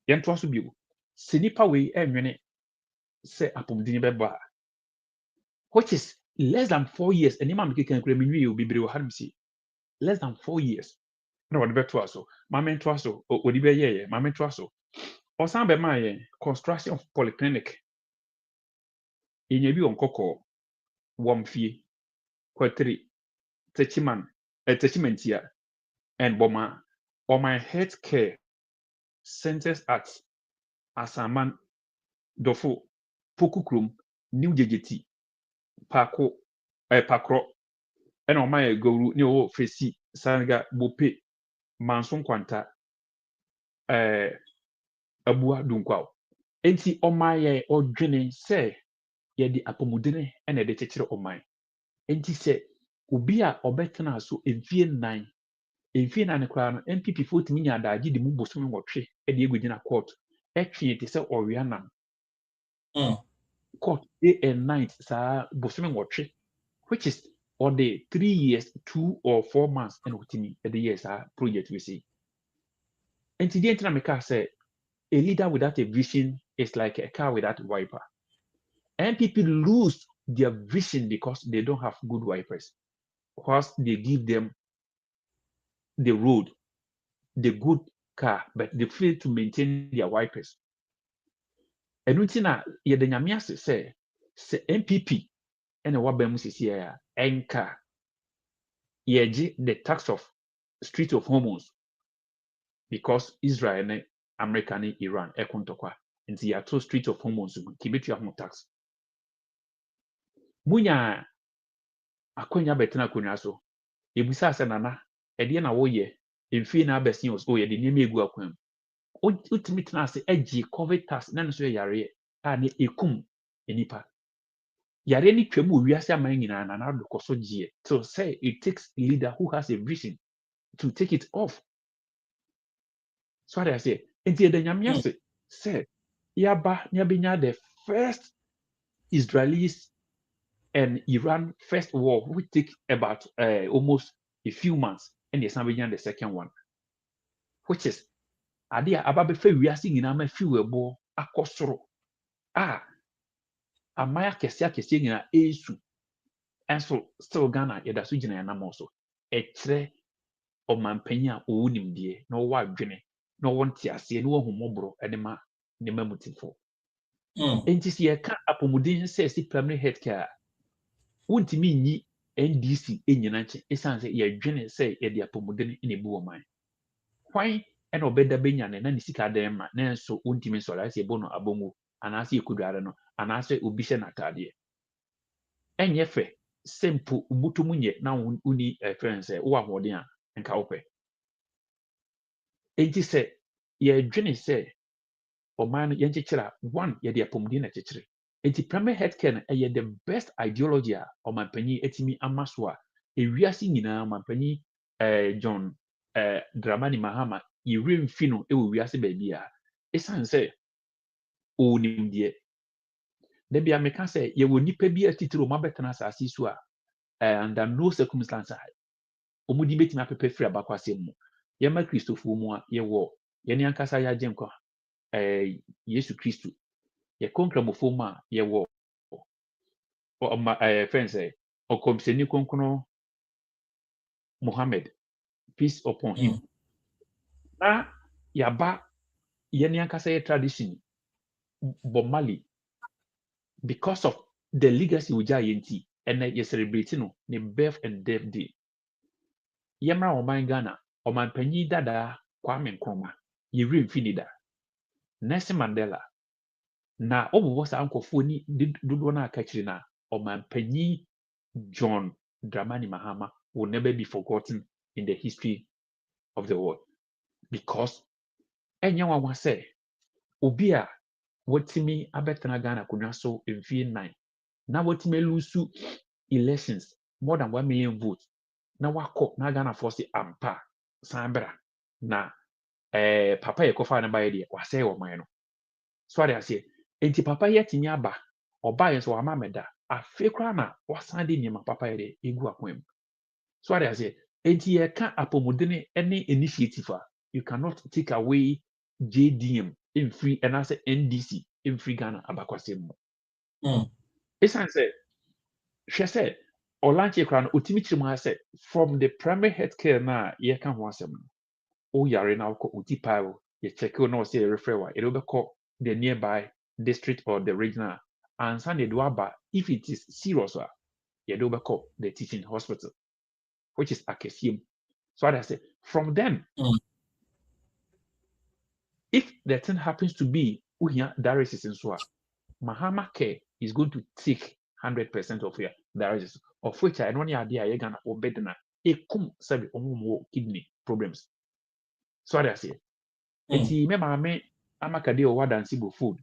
Yan twaso bio. Senipa we enwene se apomdini beba. Which is less than 4 years. And imam can create you be brave harmsi. Less than 4 years. No what better twaso. Mamen twaso. Odibe ye. Mamen twaso. Osan be my construction of polyclinic. Inyebi on koko. Wamfie. Kwetri. Techimentia. And boma. Or my health care centers at Asaman, Dofo, Pokukrum, New Jejeti, Pakro, and on my guru, Neo Fesi, Sanga, Bope, Manson Quanta, Abua Dunquao. Enti on my or drinning say, ye the apomudene and a detector of mine. Enti say, Ubia or betana so in VN9. In VN9 crown, NPP 40 million that did the Mubosum or tree, and the within a court. Actually, it is a Oriana. Court day and night, sir, Bosman watch, which is or the 3 years, 2 or 4 months, and what me at the years project we see. And today, Namika said, a leader without a vision is like a car without a wiper. And people lose their vision because they don't have good wipers. Whilst they give them the road, the good car, but they fail to maintain their wipers. And we na ye the nyamiase say NPP and what bemus is here enka ye the tax of street of hormones because Israel and America and Iran ekontokwa nti ya to street of hormones kibetu ya tax munya akonya betena konya so ebusa ase nana ede na wo ye emfi na abesin os o ye de nyame egu akwam ultimate na ase agi covid tax na so yare a ne ekum enipa yare ni twam wiase aman nyina na na dokoso gie so say it takes a leader who has a vision to take it off. So what I say, and the nyamiase say yaba nyabenya the first Israelis and Iran first war which take about almost a few months and the second one, which is adia ababe fe wiase nyina ma fiwebo akosoro amaya kese nyina esu enso still Ghana yeda so gina na mo so ekyere omampanya owunimdie na owa adwene na wonte ase na ohumobro edema ne mamutifo enti si ye ka apomudin se si primary health care wontimi nyi NDC enyina nche esanse ye dwene se ye de apomudin ne bu oman kwan ena obeda benya ne na ne sika dan ma na enso wontimi so la se bono abongu anase ekudware no anase obi hye natade enye fe simple ubutumunye na uni friends wo ahoden a nka ope enti se ye dwene se oman ye nchechira one ye de apomudin na chechire enti primary healthcare na ye the best ideology a omanpanyi etimi amaso a ewiase nyina omanpanyi John Dramani Mahama yɛwerɛ mfi no wɔ wiase baabi a ɛsiane sɛ ɔnim deɛ da bia meka sɛ yɛwɔ nnipa bi atitiri ɔma bɛtena asase so a under no circumstance a ɔmudi bɛtumi apɛpɛ firi abakwasɛm mu yɛma kristofoɔ mu a yɛwɔ yɛne ankasa yɛagye nkwa Yesu Kristo yɛkɔ nkramofoɔ mu a yɛwɔ friends ɔkɔmsɛni kronkron Muhammad, peace upon him. Na yaba yɛne ankasa yɛ tradition Bob Marley because of the legacy wogya yɛnti ɛnɛ yɛ celebrate no ne birth and death day. Yɛmra ɔman Ghana ɔman panyin dadaa Kwame Nkrumah yɛwerɛ mfi ne da. Nelson Mandela na ɔbobɔ saa nkɔfoɔ ni dodoɔ no aka kyerɛ na ɔman panyin John Dramani Mahama will never be forgotten in the history of the world because ɛnyɛ nwanwa sɛ obi a watimi abɛtena Ghana konwa so mfie 9 na watimi lose elections more than 1 million votes na wakɔ na Ghana force ampa sanbra na papa yɛ kɔfa ne bayɛ deɛ wasɛe ɔman no so ade aseɛ enti papa yɛ timi aba ɔba yɛ so wama meda afe kora na wasan de nneɛma papa yɛ deɛ egu akwan mu so ade aseɛ enti yɛka apɔmudene ne initiative a you cannot take away JDM in free and as NDC in free Ghana abakwasem mu. Esan say hwɛ sɛ ɔlanche kra no otimi kyerɛ mu ha sɛ from the primary health care na yɛka ho asɛm no o yare na wokɔ oti paa ye check o na ɔsɛ yɛ refer wa yɛde wobɛkɔ the nearby district or the regional ansa na yɛde waba if it is serious a yɛde wobɛkɔ the teaching hospital which is akɛseɛ. So I say from them if the thing happens to be uhia dialysis in so Mahama Care is going to take 100% of your dialysis, of which I don't idea you're gonna obey na ekum sabi omo kidney problems. So I say eti me maame amakade o wadansi bo food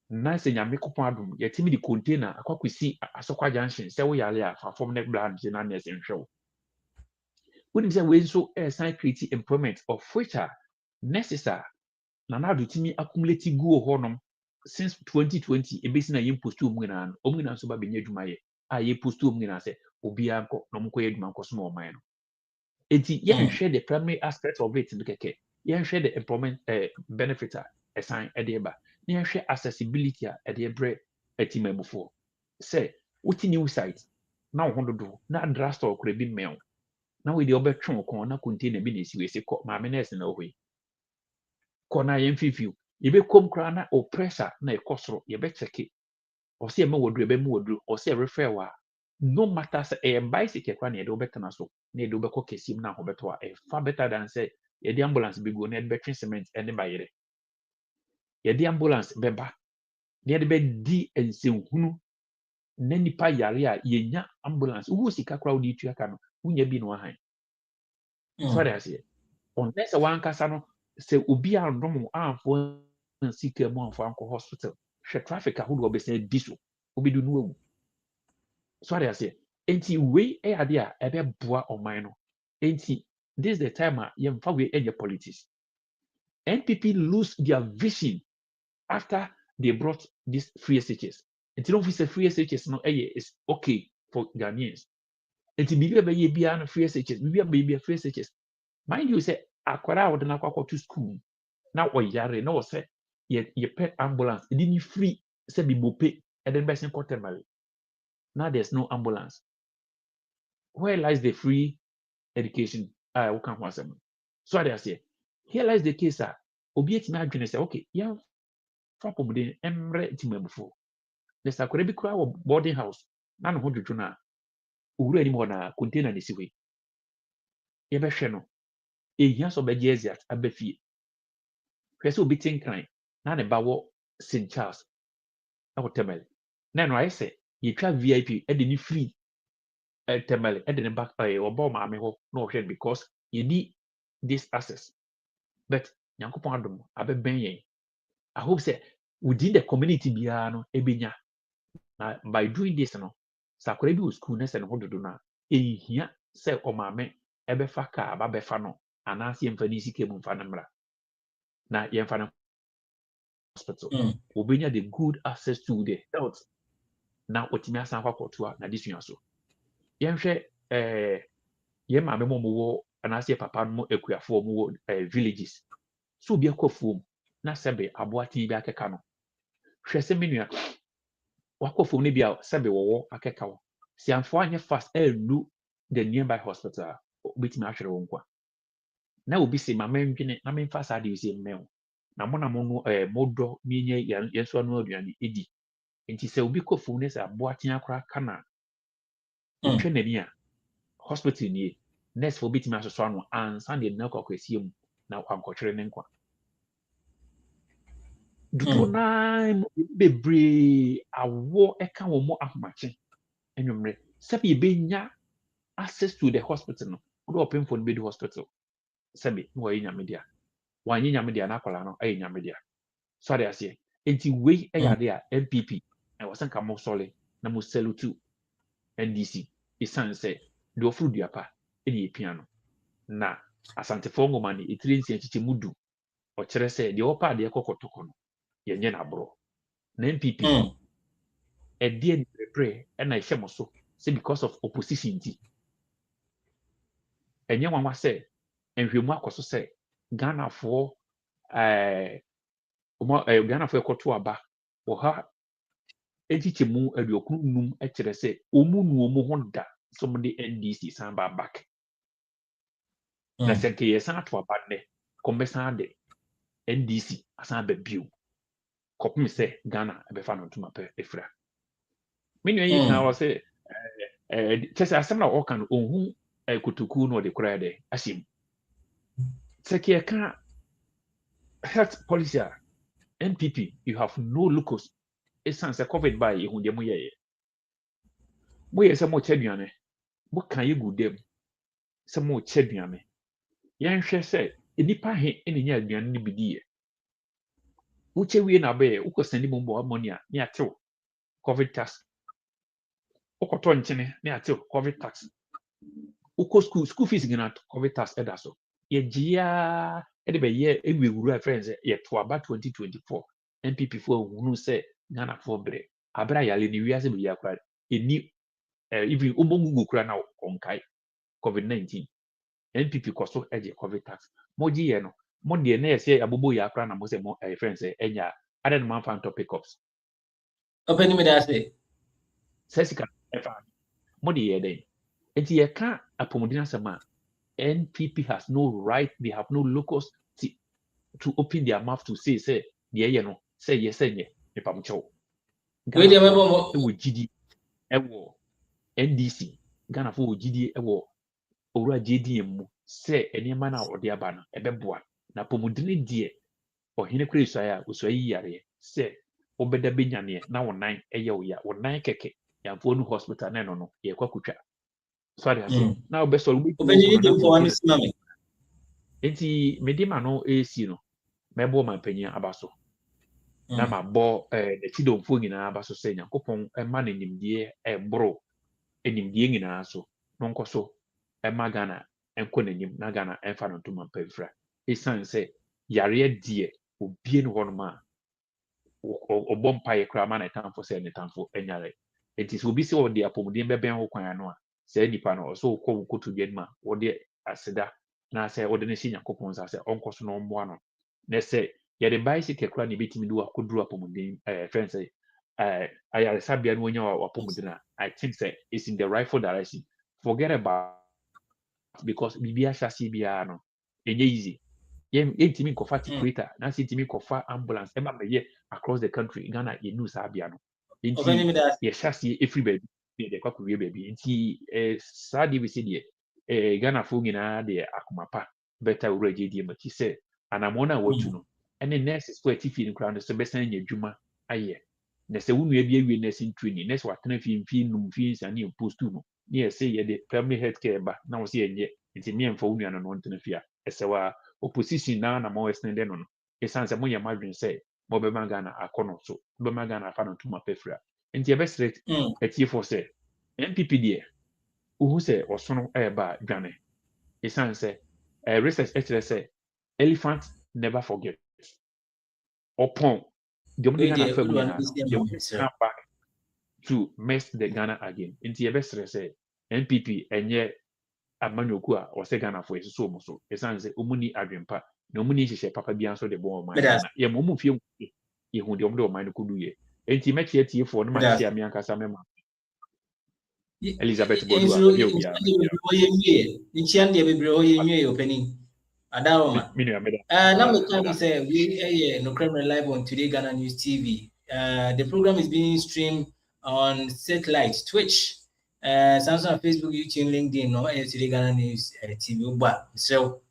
na se nyame kopon adum yetimi di container akwakwisi asokwa junction se wo yale a fa form neck blood na nurse nhwew. When say we so sign create employment of which are necessary na na do timi accumulate go honom since 2020 ebesi na yem post mu nyina no so ba benya adwuma ye a ye post mu nyina se obi anko no mko ye adwuma nko so na oman no enti ye share the primary aspect of it nkeke ye share the employment benefit a sign e dey ba ye share accessibility e dey bre atimabufo say wuti new site na wo hododo na draft store kura bi mail na we dey obetwe kon na container bi na esi we se ko ma me nurse na ohui kona yɛn fifiu yɛbɛkom kra na o pressure na ɛkɔsoro yɛbɛcheke ɔsɛ ɛma wɔduru ɛbɛma wɔduru ɔsɛ refer wa no matter sɛ ɛyɛ bicycle kra na yɛde wobɛtena so na yɛde wobɛkɔ kɛseɛ mu na ahobɛtɔ a ɛfa better than sɛ yɛde ambulance bɛgu na yɛde bɛtwe cement ɛne bayerɛ yɛde ambulance bɛba na yɛde bɛdi nsɛnhunu na nipa yare a yɛnya ambulance wo sika kra wode tua ka no wonya bi no ahan so that aseɛ unless wankasa no sɛ obi a ndom amfo sika mu amfo anko hospital hwɛ traffic ahodoɔ bɛsɛ di so obidu no awu so ade ase enti wei ade a ɛbɛboa ɔman no enti this is the time a yɛmfa wei ɛnyɛ politics. NPP lose their vision after they brought this free SHS enti no fi sɛ free SHS no is okay for Ghanaians enti bibi ɛbɛyɛ bia no free SHS bibi ɛbɛyɛ free SHS mind you say akwara wo de na kwakɔ to school na oyare na wo say ye pet ambulance e didn't free say bi bope e den be sen quarterly now there's no ambulance. Where lies the free education we can want them so I say here lies the case obi etimi adwene say okay yeah fa pomde emre timabufo there's akwara bi kura boarding house na no hodwodwo na owura ni mo na container ni siwe ye be hwe no ehia so be jeziat abafie hwese obi tinkan na ne bawo St Charles na hotel na no ayese yetwa VIP e de ni free temele e de ne back obo maame ho na ohwe because you need this access but nyankopon adom abeben yen I hope say within the community biara no ebenya na by doing this no sakora bi o school na se ne hododo na ehia se o maame ebefa car ba befa no anase yemfa ni sike mu mfa namra na yemfa no hospital obenya the good access to the health na otimi asan kwa kotoa na disua so yenhwe yen maame mo wo anase papa mo ekuafo mo wo villages so bi akofuom na sebe aboati bi akeka no hwe se menua wakofuom ne bi a sebe wo akeka wo si amfo anye fast elu the nearby hospital obetimi ahwere wo nkwa na obi se mama ndwene na memfa sa de use mmew na mo no modo ni nye yeso anu aduane edi enti se obi kofuom ne se aboati akora kana otwe nani a hospital nie nurse for betimi asoso anu ansa de na kwakwasi mu na ankotwere ne nkwa dudu na bebre awo eka wo mo ahomache enwumre sebi benya access to the hospital no do open for the hospital sebi no yi nyamedia wanyi nyamedia na akola no ayi nyamedia so ade ase enti we eyade a NPP e wasanka mo sole na mo salute NDC isan say the ofru duapa eni epiano na asante ngoma ni etire nsi enchiche mudu o kire say the opa de ekokotoko no yenye na bro na NPP e die ni prepare e na ehye mo so say because of opposition ti enye wanwa say enhwemu akoso say Ghana for Ghana for ekoto aba wo ha echiche mu aduokunu num e kire say omu nu omu ho da some the NDC san ba back na senke yesan ato aba ne kombesan de NDC asan ba biu kopim say Ghana e be fa no tuma pe efra menu yi kan wo say chese asem na o kan ohun kutuku no de kura de asim seke kan health policy NPP you have no locus essence COVID by ehun de mo ye se mo cheduane mo kan ye gudem se mo cheduane yan hwe se enipa he enya aduane ni bidie wo chewie na be wo ko send mo mbo ammonia ni atew COVID tax okoto nchene ni atew COVID tax uko school fees gina COVID tax edaso ye gia ede be ye ewewuru friends ye to aba 2024 NPP for hunu se Ghana for bre abra yale ni wiase bi yakra eni even omongu kura na onkai COVID-19 NPP koso eje COVID tax moji ye no mo de na yese abobo yakra na mo se mo friends enya other man fan topics open me that say sesika efa mo de ye den enti ye ka apomodina sama NPP has no right, they have no locus to open their mouth to say yeah, no, say yes, say Nepamcho. Ghana for GD ewo NDC, Ghana for GD ewo Ora JDM say any man or the abana, ebeboa, na pomodini die, or hinekri saya, uswai yare, say, obeda binyane, now 9 eyo ya, or 9 keke, ya phone hospital, no, ye kwakucha. Sorry, I say, now best all we for enti medima no esi no mebo mampanya abaso na mabɔ de tidomfo nyinaa abaso sɛ Nyankopɔn ma ne nimdie boro nimdie nyinaa so no nkɔ so ma Ghana nkɔ n'anim na Ghana mfa no ntoma mpamfra esan sɛ yare die obie no hɔ no ma ɔbɔ mpaeɛ koraa ma ne tamfo sɛ ne tamfo nyare enti sɛ obi sɛ ɔde apɔmuden bɛbɛn ho kwan no a sɛ nipa no ɔso kɔ wo koto dwan ma wɔde aseda na sɛ wɔde ne si Nyankopɔn sa sɛ ɔnkɔ so na ɔmmoa no na sɛ yɛde bicycle kora ne betimi do akɔduru apɔmuden friend sɛ ayaresabea no wonya apɔmuden a I think sɛ it's in the rightful direction forget about because biribi ahyase biara no ɛnyɛ easy yɛntimi nkɔfa tikweta na sɛ yɛntimi nkɔfa ambulance ɛma bɛyɛ across the country Ghana yɛnu saa bea no nti yɛhyase ɛfiri baabi ne yɛde kɔkɔwie baabi nti saa deɛ bɛsɛ deɛ Ghana fo nyinaa deɛ akoma pa bɛta wura gyedie ma ti sɛ anamɔ no a watu no ɛne nurses fo atifi no koraa no sɛ bɛsan nya adwuma ayɛ na sɛ wo nua bi awie nursing training nurse watena fie num fie nsa ne post no ne yɛsɛ yɛde primary health care ba na wo sɛ yɛnyɛ nti ne yɛmfa wo nua no ntena fie a ɛsɛ wa opposition na ma wɔsene de no no ɛsiane sɛ moyɛ madwene sɛ mɔbɛma Ghana akɔ no so mɔbɛma Ghana afa no ntoma pɛfira nti yɛbɛsrɛ atiefo sɛ NPP deɛ wohu sɛ ɔsono ɛɛba dwane esan say research actually say elephant never forget. Upon the only Ghana family come back to mess the Ghana again. Into your best say NPP and yet Amanyokua or say Ghana for so much. Esan say umuni adwempa. No muni she papa bi answer the ball man. Ye mumu fie ye hu de omdo man kudu ye. Enti mechi etie for no man tia mi ankasa mema. Elizabeth Bodua ye obia. Nchian de bebre o ye nwe opening. Adaroma. Now we can say we no criminal live on Today Ghana News TV. The program is being streamed on satellite, Twitch, Samsung, Facebook, YouTube, LinkedIn, no Today Ghana News TV. So,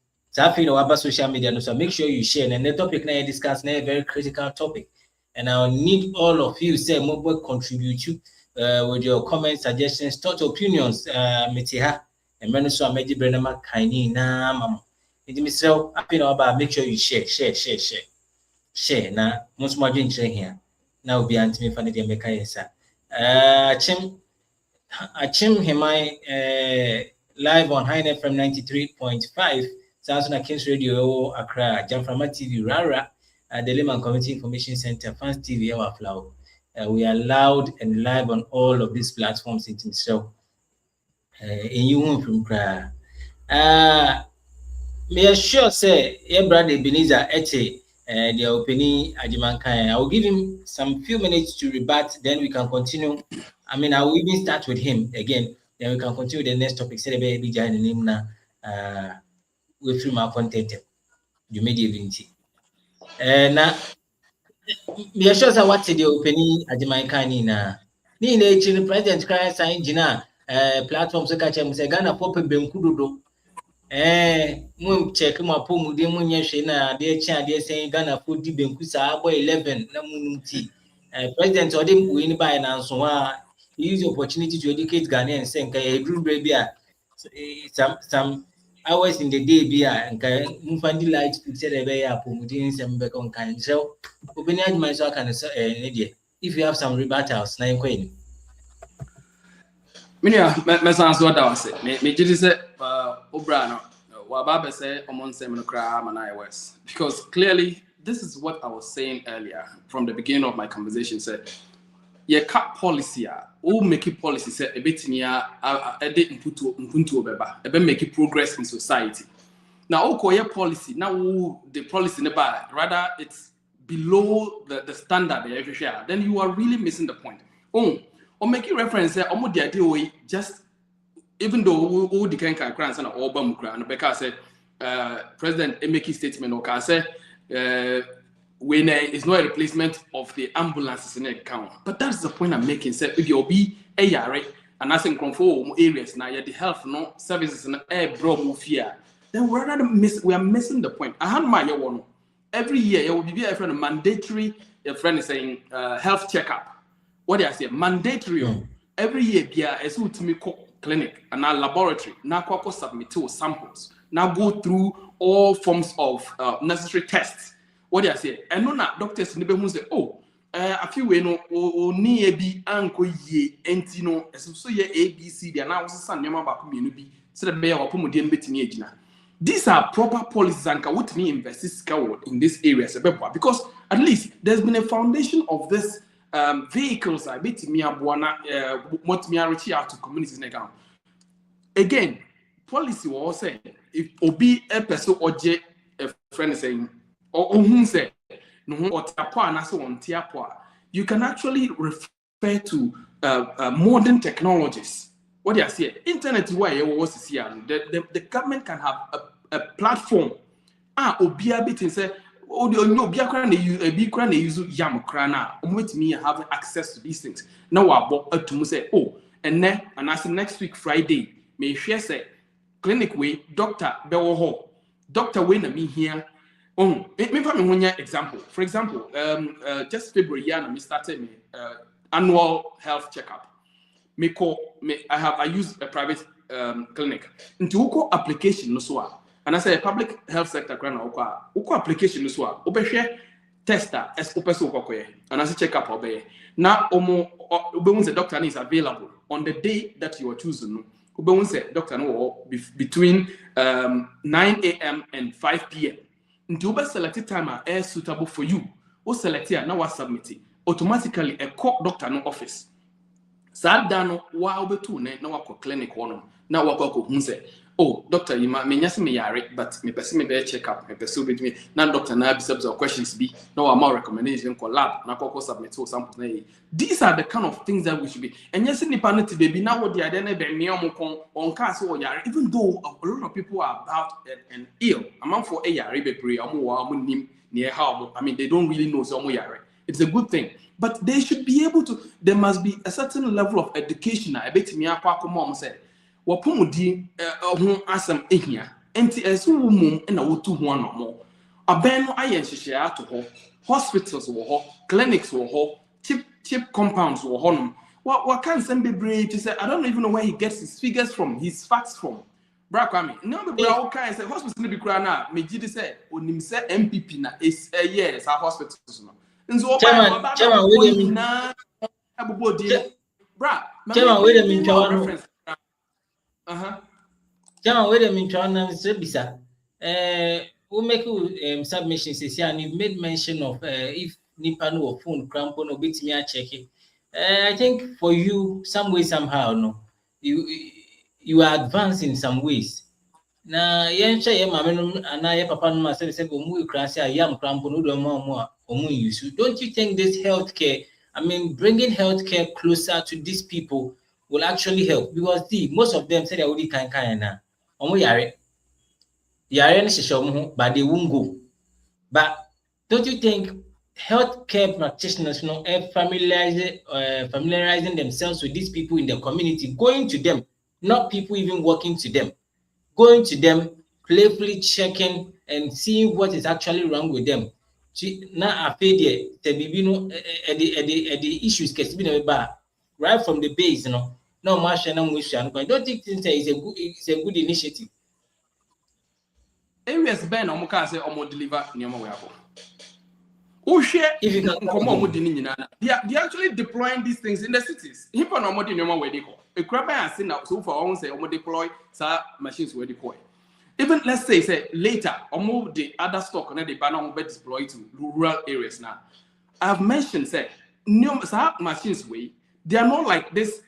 you know about social media. So make sure you share. And the topic now discuss now a very critical topic, and I need all of you say more contribute you with your comments, suggestions, thoughts, opinions. Metiha and Menuso Ameji Brenama Kaini na mama. About make sure you share. Now, most more drink here. Now be anti me funny the America yes. Achim Hemai live on High FM 93.5, Samsung Kings Radio Accra, Jamframa TV Rara, the Lehman Community Information Center, Fans TV our flow. We are loud and live on all of these platforms in so in you from Accra. Me sure say your brother Ebenezer Ete the opening Ajimankai. I will give him some few minutes to rebut, then we can continue. I mean, I will even start with him again, then we can continue the next topic. Say the baby giant name na we free my content. You made the event. Now me sure say what the opening Ajimankai ni na. Ni na president cry sign jina platform so catch him say Ghana pop benkudodo. Mun check my poem, the munya na dear chan, dear saying Ghana food deep and kusa boy 11 namunti. President or them win by and so he use the opportunity to educate Ghanaians saying a drew baby some hours in the day beer and Mufandi lights put a way up within some back on kind. So open myself can if you have some rebuttals, 9 queen. Minya mesan so da wase me gidi se obra no wa baba say omon say me kra manai west, because clearly this is what I was saying earlier from the beginning of my conversation. Said ye cap policy o make it policy say ebetini e de impuntu obeba ebe make progress in society. Now o koye policy now the policy never, rather it's below the standard then you are really missing the point. Or making reference there, almost the idea just even though all the kind of crowns and all bumukra and because President making statement or say when it's not a replacement of the ambulances in the account. But that's the point I'm making. Say if you'll be a yare and asking control areas now, the health no services and air bro fear, then we are missing the point. I had my one every year. It will be a friend mandatory. A friend is saying health checkup. What do I say? Mandatory. Every year, there is a clinic and a laboratory. Now, submit samples. Now go through all forms of necessary tests. What do I say? And no, doctors never who say, a few way no, ni ebi anko ye entino. So ye ABC. They are now some nyama baku be so that be our pomodian betting age. These are proper policies and what me invest in this area because at least there's been a foundation of this. Vehicles are bit me what me reach out to communities now. Again, policy was saying if obi a person or a friend saying or whom say no or tiapa na so on tiapa, you can actually refer to modern technologies. What do I say? Internet why you was here. The government can have a platform. Obi a bit and say. Oh, no, be a use yam crana. With me having access to these things. Now I bought to say, and then and as next week Friday, may share say clinic way, Dr. Bewo Dr. Wayne me here. Example. For example, just February me started annual health checkup. I use a private clinic. Into application no so. And I say public health sector uko application so a obehwe tester as opeso kokoye and I say check up obey now omo obehun the doctor is available on the day that you are choosing no Ubewun say doctor no between 9 a.m. and 5 p.m. Until you select time is suitable for you. O select here now submit it. Automatically a call doctor no office. Sad dano wa obetu ne na wako clinic wono na wako hunse. Oh, doctor, you may just me yare, but me person me be check up, me person with me. Now doctor na be questions be. No more recommendation for lab. Na koko submit so samples na. These are the kind of things that we should be. And yes, ni paneti baby now what the idea be me on case or yare. Even though a lot of people are about and ill, among for a yare be pre nim near how. I mean, they don't really know so yare. It's a good thing, but they should be able to. There must be a certain level of education. I bet me akwa mom said. Wapomudi asam ehia enti esu mum na wotu ho anomo aben no aye nhihia to ho hospitals wo ho clinics wo ho cheap compounds wo ho no what can some be brave to say I don't even know where he gets his figures from, his facts from. Bra kwame no be bra can say hospital be kra na megidi say onim say NPP na is yes our hospitals no nzo chairman we dey na abobodi bra chairman we dey reference. Jama, wait a minute, Bisa. We make submissions and you made mention of if Nipano or phone crampon or bit me check it. I think for you, some way, somehow, no, you are advanced in some ways. Now, yen say, Mamma, and I, Papa, myself said, we crash a young crampon, more, don't you think this healthcare, I mean, bringing healthcare closer to these people will actually help? Because most of them say they already can na yare but they won't go. But don't you think healthcare practitioners familiarizing themselves with these people in the community, going to them, not people even walking to them, going to them, playfully checking and seeing what is actually wrong with them? Now I feel the issues right from the base, no martian I don't think it's a good initiative. Areas Ben Omuka say Omo deliver Nyama Wabo. Oh share if you can they actually deploying these things in the cities. Himpa no more Nyama where they go. A crab has seen now so far on say Omo deploy machines where they go. Even let's say later Omo the other stock and the banner will be deployed to rural areas now. I've mentioned say machines way. They are not like this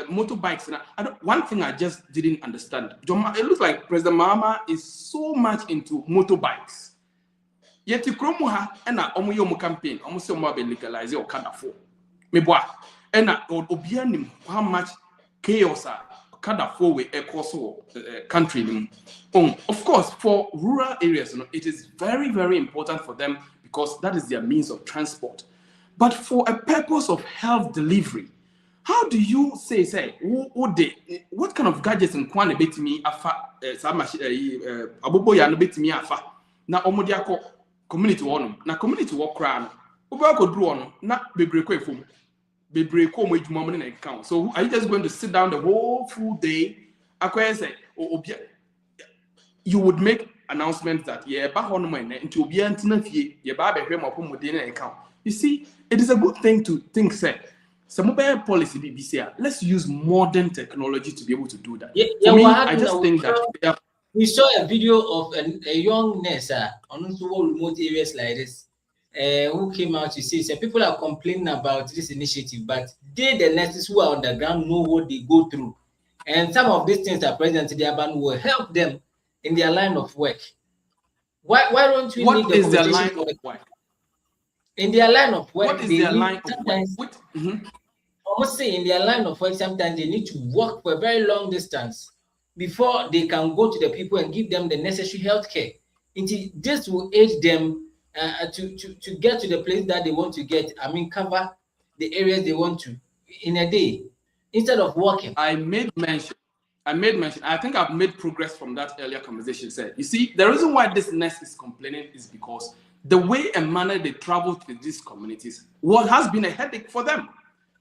motorbikes. One thing I just didn't understand. It looks like President Mahama is so much into motorbikes. Yet you kromuha and omu campaign, almost so much legalize or kind of for. Me boy, and obianim how much chaos kind of for we across country. Of course, for rural areas, it is very, very important for them because that is their means of transport. But for a purpose of health delivery, how do you say what kind of gadgets and kwane betimi afa aboboya no betimi afa na omodiako community wonum na community wo kra no obako dru ono na bebreko efom bebreko mo adwuma mo na account. So are you just going to sit down the whole full day akwese say you would make announcements that ba hono mo na nti obi antina fie ye ba behwe mo pomode na account. You see, it is a good thing to think, some mobile policy BBC. Let's use modern technology to be able to do that. For me, I just think that we saw a video of a young nurse on remote areas like this, who came out to say, people are complaining about this initiative, but the nurses who are on the ground know what they go through, and some of these things that President Diaban will help them in their line of work. Why don't we need the their line of work? In their line of work, what is their line of work? Almost say in their line of work, sometimes they need to walk for a very long distance before they can go to the people and give them the necessary health care. This will aid them to get to the place that they want to get. I mean, cover the areas they want to in a day instead of walking. I made mention. I think I've made progress from that earlier conversation. You see, the reason why this nurse is complaining is because the way and manner they travel to these communities, what has been a headache for them.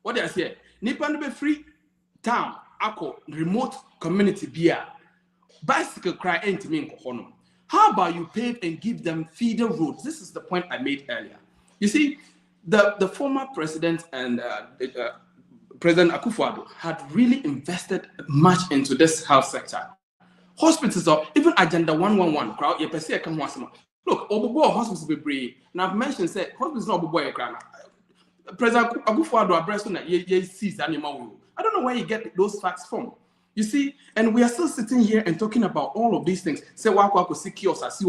What they are saying, Nipan be free town, ako remote community beer, bicycle cry ain't mean kohono. How about you pave and give them feeder roads? This is the point I made earlier. You see, the former president and President Akufo-Addo had really invested much into this health sector. Hospitals or even Agenda 111 crowd, you perceive come once more. Look, Obobo hospitals be brave. Now I've mentioned say hospitals not Obobo crowd. President Akufo-Addo addressed on that ye sees animal. I don't know where you get those facts from. You see, and we are still sitting here and talking about all of these things. Say wako see kiosks,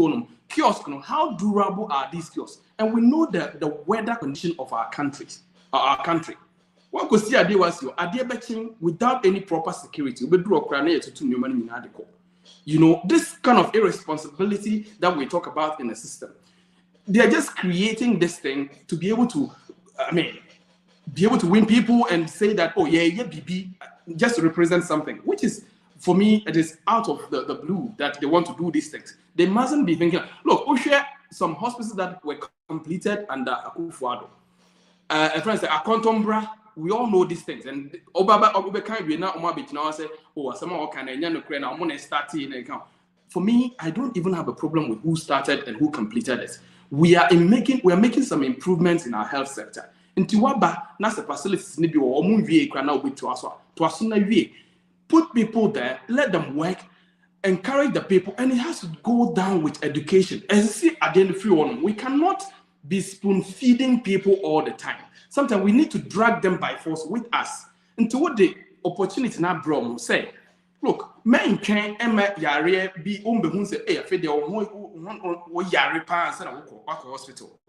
kiosks. How durable are these kiosks? And we know the weather condition of our countries, our country. What could see Ade was you, Ade betting without any proper security. We do a crane to 2 million in Adeko. You know, this kind of irresponsibility that we talk about in the system. They are just creating this thing to be able to, be able to win people and say that, oh, yeah, BB, just to represent something, which is, for me, it is out of the blue that they want to do these things. They mustn't be thinking, look, we share some hospitals that were completed under Akufo-Addo. For instance, Akontombra, we all know these things. And say, oh, someone can start in account. For me, I don't even have a problem with who started and who completed it. We are making some improvements in our health sector. In Tiwaba, NASA facilities need to put people there, let them work, encourage the people, and it has to go down with education. As you see, at the end of the we cannot be spoon feeding people all the time. Sometimes we need to drag them by force with us. Into what the opportunity now brought say, look, men can yare be say, hey, I feel the yare pass and hospital.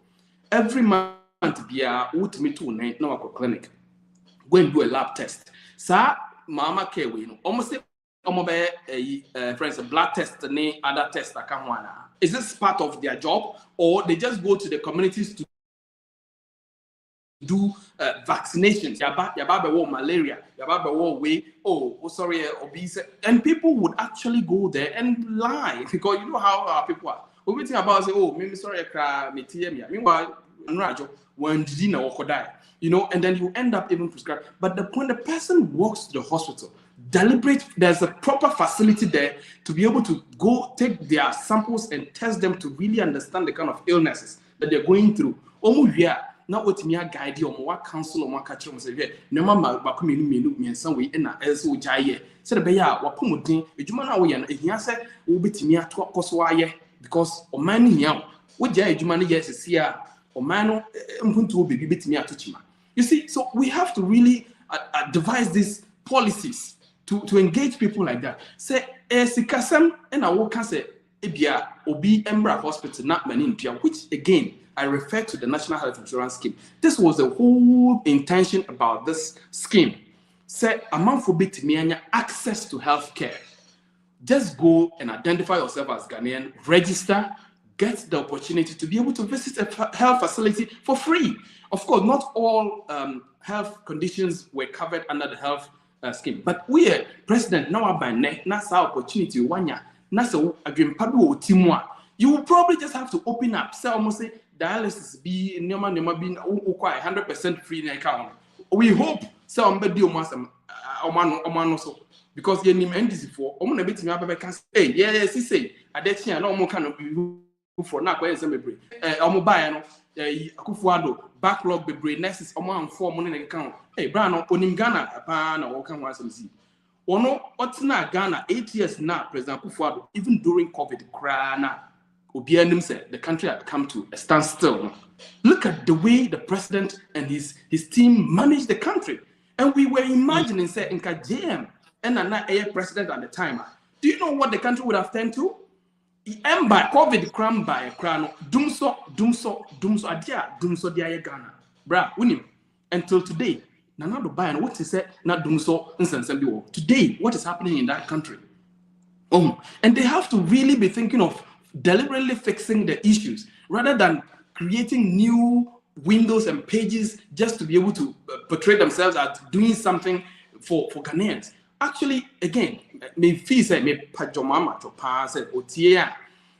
Every month be a ultimate no clinic. Go and do a lab test. Sir, mama care we almost friends a blood test and other tests that can one. Is this part of their job, or they just go to the communities to do vaccinations? Yaba malaria, yaba way, sorry, obese, and people would actually go there and lie because you know how our people are. We think about say, oh, maybe sorry, meanwhile, when die, you know, and then you end up even prescribed. But when the person walks to the hospital, deliberate, there's a proper facility there to be able to go take their samples and test them to really understand the kind of illnesses that they're going through. Not what me guide you or what counsel or what catch them say, no mamma, Bakumini, me and some way in a Elso Jaye. Said a bear, what Pumudin, a Jumana way, and he said, will be to me at what cost why, because o man young, what Jay Jumani yes is here, or man, to be bit me at Tuchima. You see, so we have to really devise these policies to engage people like that. Say, Sikasem, and I will say, Ebia, Obi Embra Hospital, not Manintia, which again, I refer to the National Health Insurance Scheme. This was the whole intention about this scheme. Say, among for bit me access to health care. Just go and identify yourself as Ghanaian, register, get the opportunity to be able to visit a health facility for free. Of course, not all health conditions were covered under the health scheme, but we are president now by nasa opportunity wanya nasa agrimpadu timwa. You will probably just have to open up. Say almost say dialysis be never being 100% free in account. We hope some bedio masam omano so because you need NDC for omona bit me can say yes he say adetia no more can be for na kwa semebre omoba no Akufo-Addo backlog bebre nurses omo anfo money in account brano onim Ghana pa na wo kan wasem si ono otina Ghana 8 years now President Akufo-Addo even during COVID krana Obianim said the country had come to a standstill. Look at the way the president and his team managed the country. And we were imagining, say, in JM and an air president at the time. Do you know what the country would have turned to? And by COVID cram by a crown, dumso, adia, dumso dia Ghana. Bra, winim. Until today, Nanado Bayan, what he said, not dumso, insensible. Today, what is happening in that country? And they have to really be thinking of deliberately fixing the issues rather than creating new windows and pages just to be able to portray themselves as doing something for Ghanaians. Actually, again, me feel say me pajomama to pass it otia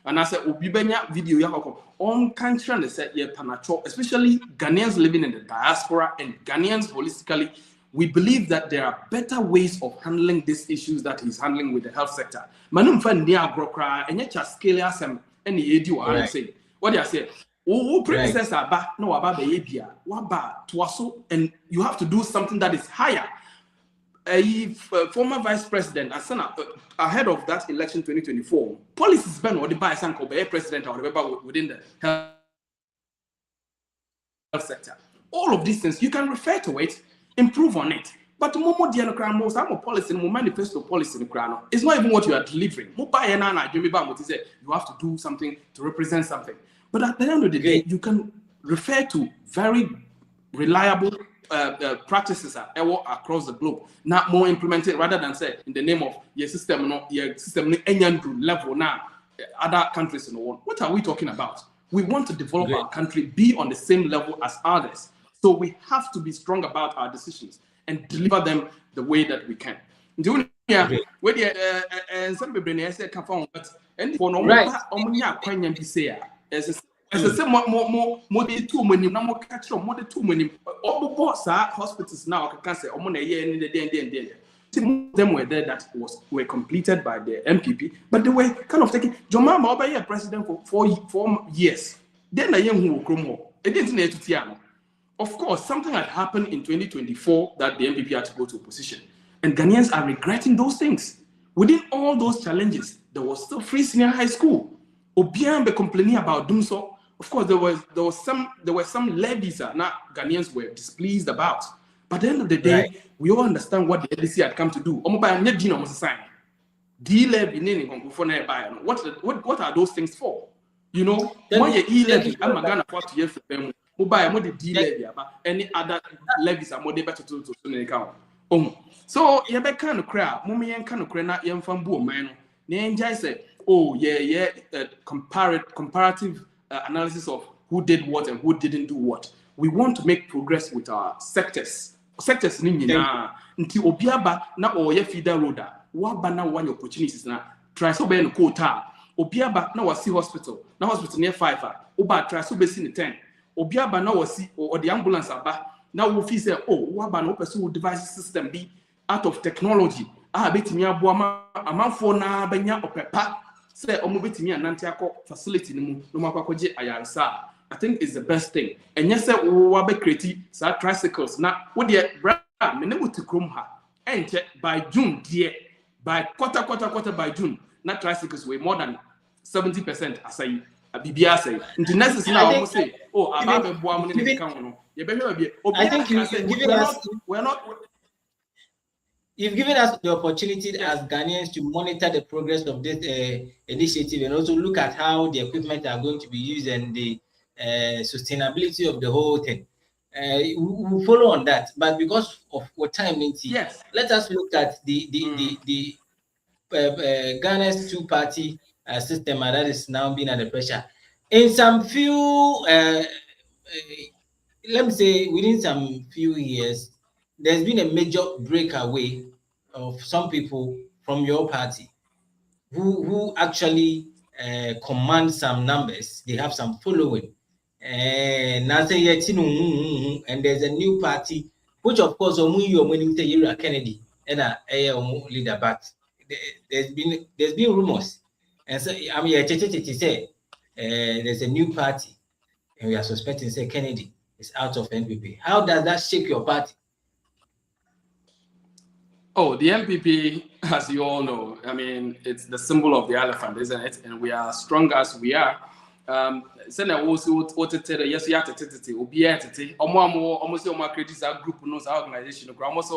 and I said obibenya video yakoko on country and said yeah panacho, especially Ghanaians living in the diaspora and Ghanaians holistically. We believe that there are better ways of handling these issues that he's handling with the health sector. Manum fan near grokra and yet scale asem any edu I say. What do I say? predecessor ba no aba be yebia waba toaso, and you have to do something that is higher. Former vice president asana ahead of that election 2024 policies ban or the by sanko be president or whatever within the health sector. All of these things you can refer to it, improve on it. But momo dianokra mo some policy mo manifesto policy no kra no, it's not even what you are delivering. Mo buy na na adwemi ba mo say you have to do something to represent something. But at the end of the day, you can refer to very reliable practices across the globe. Not more implemented rather than say in the name of your system level now other countries in the world. What are we talking about? We want to develop our country, be on the same level as others. So we have to be strong about our decisions and deliver them the way that we can. And some people say but and for no as I say, more than too many, no more catch more than too many. All boss hospitals now can say, "Oh, them were there that were completed by the NPP, but they were kind of taking. Jomama Obey president for 4 years. Then the young who will it didn't need to tiano. Of course, something had happened in 2024 that the NPP had to go to opposition, and Ghanaians are regretting those things. Within all those challenges, there was still free senior high school. Obian be complaining about doing so. Of course, there were some levies that Ghanaians were displeased about. But at the end of the day, we all understand what the NDC had come to do. What are those things for? You know, when you e-levy, I'm going to afford to year for them. Any other levies are more better to account. So you be kind of crap. Mommy and kind of crap. You from boom man. Nenjai said, "Oh yeah, comparative analysis of who did what and who didn't do what." We want to make progress with our sectors. Sectors ni nyina nti obiaba na oye feeder roader. Wa ba na one opportunities na try so be no quota. Obiaba na wasi hospital. Na hospital near 5 oba try so be si 10. Obiaba na wasi or the ambulance aba. Na wo fi say oh wa ba na person device system be out of technology. Betimi aboa amanfo na banya opepa say omo betimi anante akọ facility ni mu no makwakoje ayaresa. I think it's the best thing. And yes, we will be creating tricycles. Now, what the me never to chrome her. And by June, dear, by quarter by June, not tricycles weigh more than 70%. I say, a BBR say. Into next now, I must say, oh, I have a boy in the count. I think you've given us the opportunity as Ghanaians to monitor the progress of this initiative and also look at how the equipment are going to be used and the sustainability of the whole thing. We'll follow on that, but because of what time needs, let us look at the Ghana's two-party system that is now being under pressure. In some few, let me say, within some few years, there's been a major breakaway of some people from your party who actually command some numbers. They have some following. And there's a new party, which of course Kennedy and a leader, but there's been rumors, and so I mean say there's a new party, and we are suspecting say Kennedy is out of NPP. How does that shake your party? Oh, the NPP, as you all know, I mean, it's the symbol of the elephant, isn't it? And we are strong as we are. Send also what yes, you have to almost credits our group knows our organization. Almost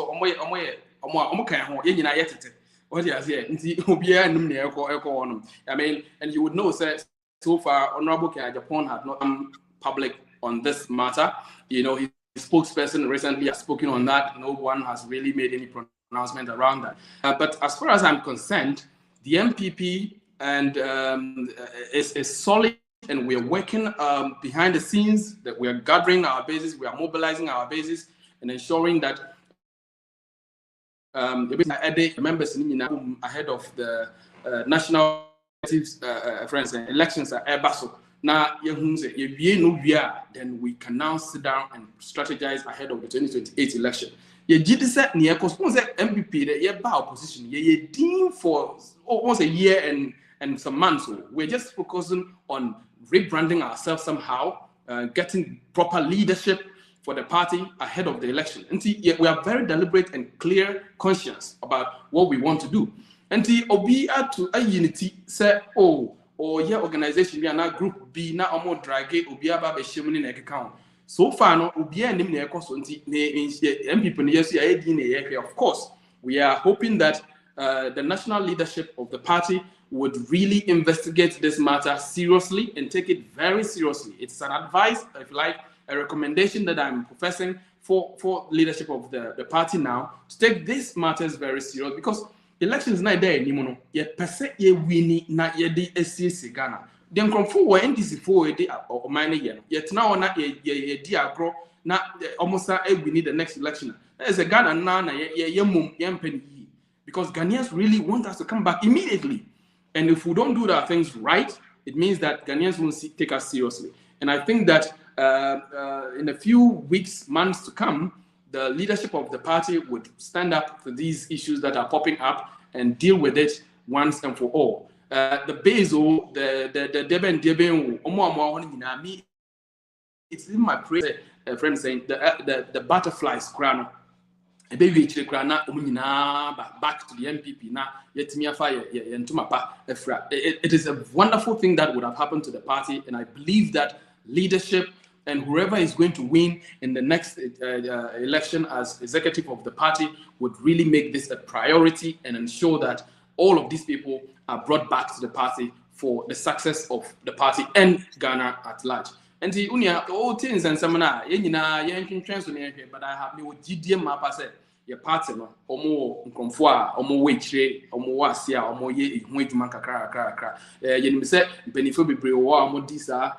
I mean, and you would know, so far, Honorable Japan had not come public on this matter. You know, his spokesperson recently has spoken on that. No one has really made any announcement around that. But as far as I'm concerned, the MPP and is solid, and we are working behind the scenes, that we are gathering our bases, we are mobilizing our bases, and ensuring that the members ahead of the national friends and elections are now, then we can now sit down and strategize ahead of the 2028 election. You did say near MPP the year by opposition. You deem for almost a year and some months. We're just focusing on rebranding ourselves somehow, getting proper leadership for the party ahead of the election. And we are very deliberate and clear conscience about what we want to do. And obi to a unity say, oh, or yeah, organization we are now group B now or more drag obi aba be shimini na account. So far no obi anim na ekoso nti MPP no yes ya of course we are hoping that the national leadership of the party would really investigate this matter seriously and take it very seriously. It's an advice, if you like, a recommendation that I'm professing for leadership of the party now to take these matters very serious, because elections not there anymore. Yet per se ye winning not yet the SCC Ghana. Then come forward NDC for a day or minor year. Yet now not ye diagro not almost we need the next election. There's a Ghana now ye mum penny, because Ghanaians really want us to come back immediately. And if we don't do our things right, it means that Ghanaians won't take us seriously. And I think that in a few weeks, months to come, the leadership of the party would stand up for these issues that are popping up and deal with it once and for all. The Bezo, the Deben Deben, it's in my prayer, a friend saying the butterflies crown. A baby back to the NPP now. It is a wonderful thing that would have happened to the party, and I believe that leadership and whoever is going to win in the next election as executive of the party would really make this a priority and ensure that all of these people are brought back to the party for the success of the party and Ghana at large. And the unia all things and seminar, but I have no GDM map said your party no omo nkonfo omo wechire omo wasia omo ye hu adwuma kakra yenim se benefo bebre wo omo disa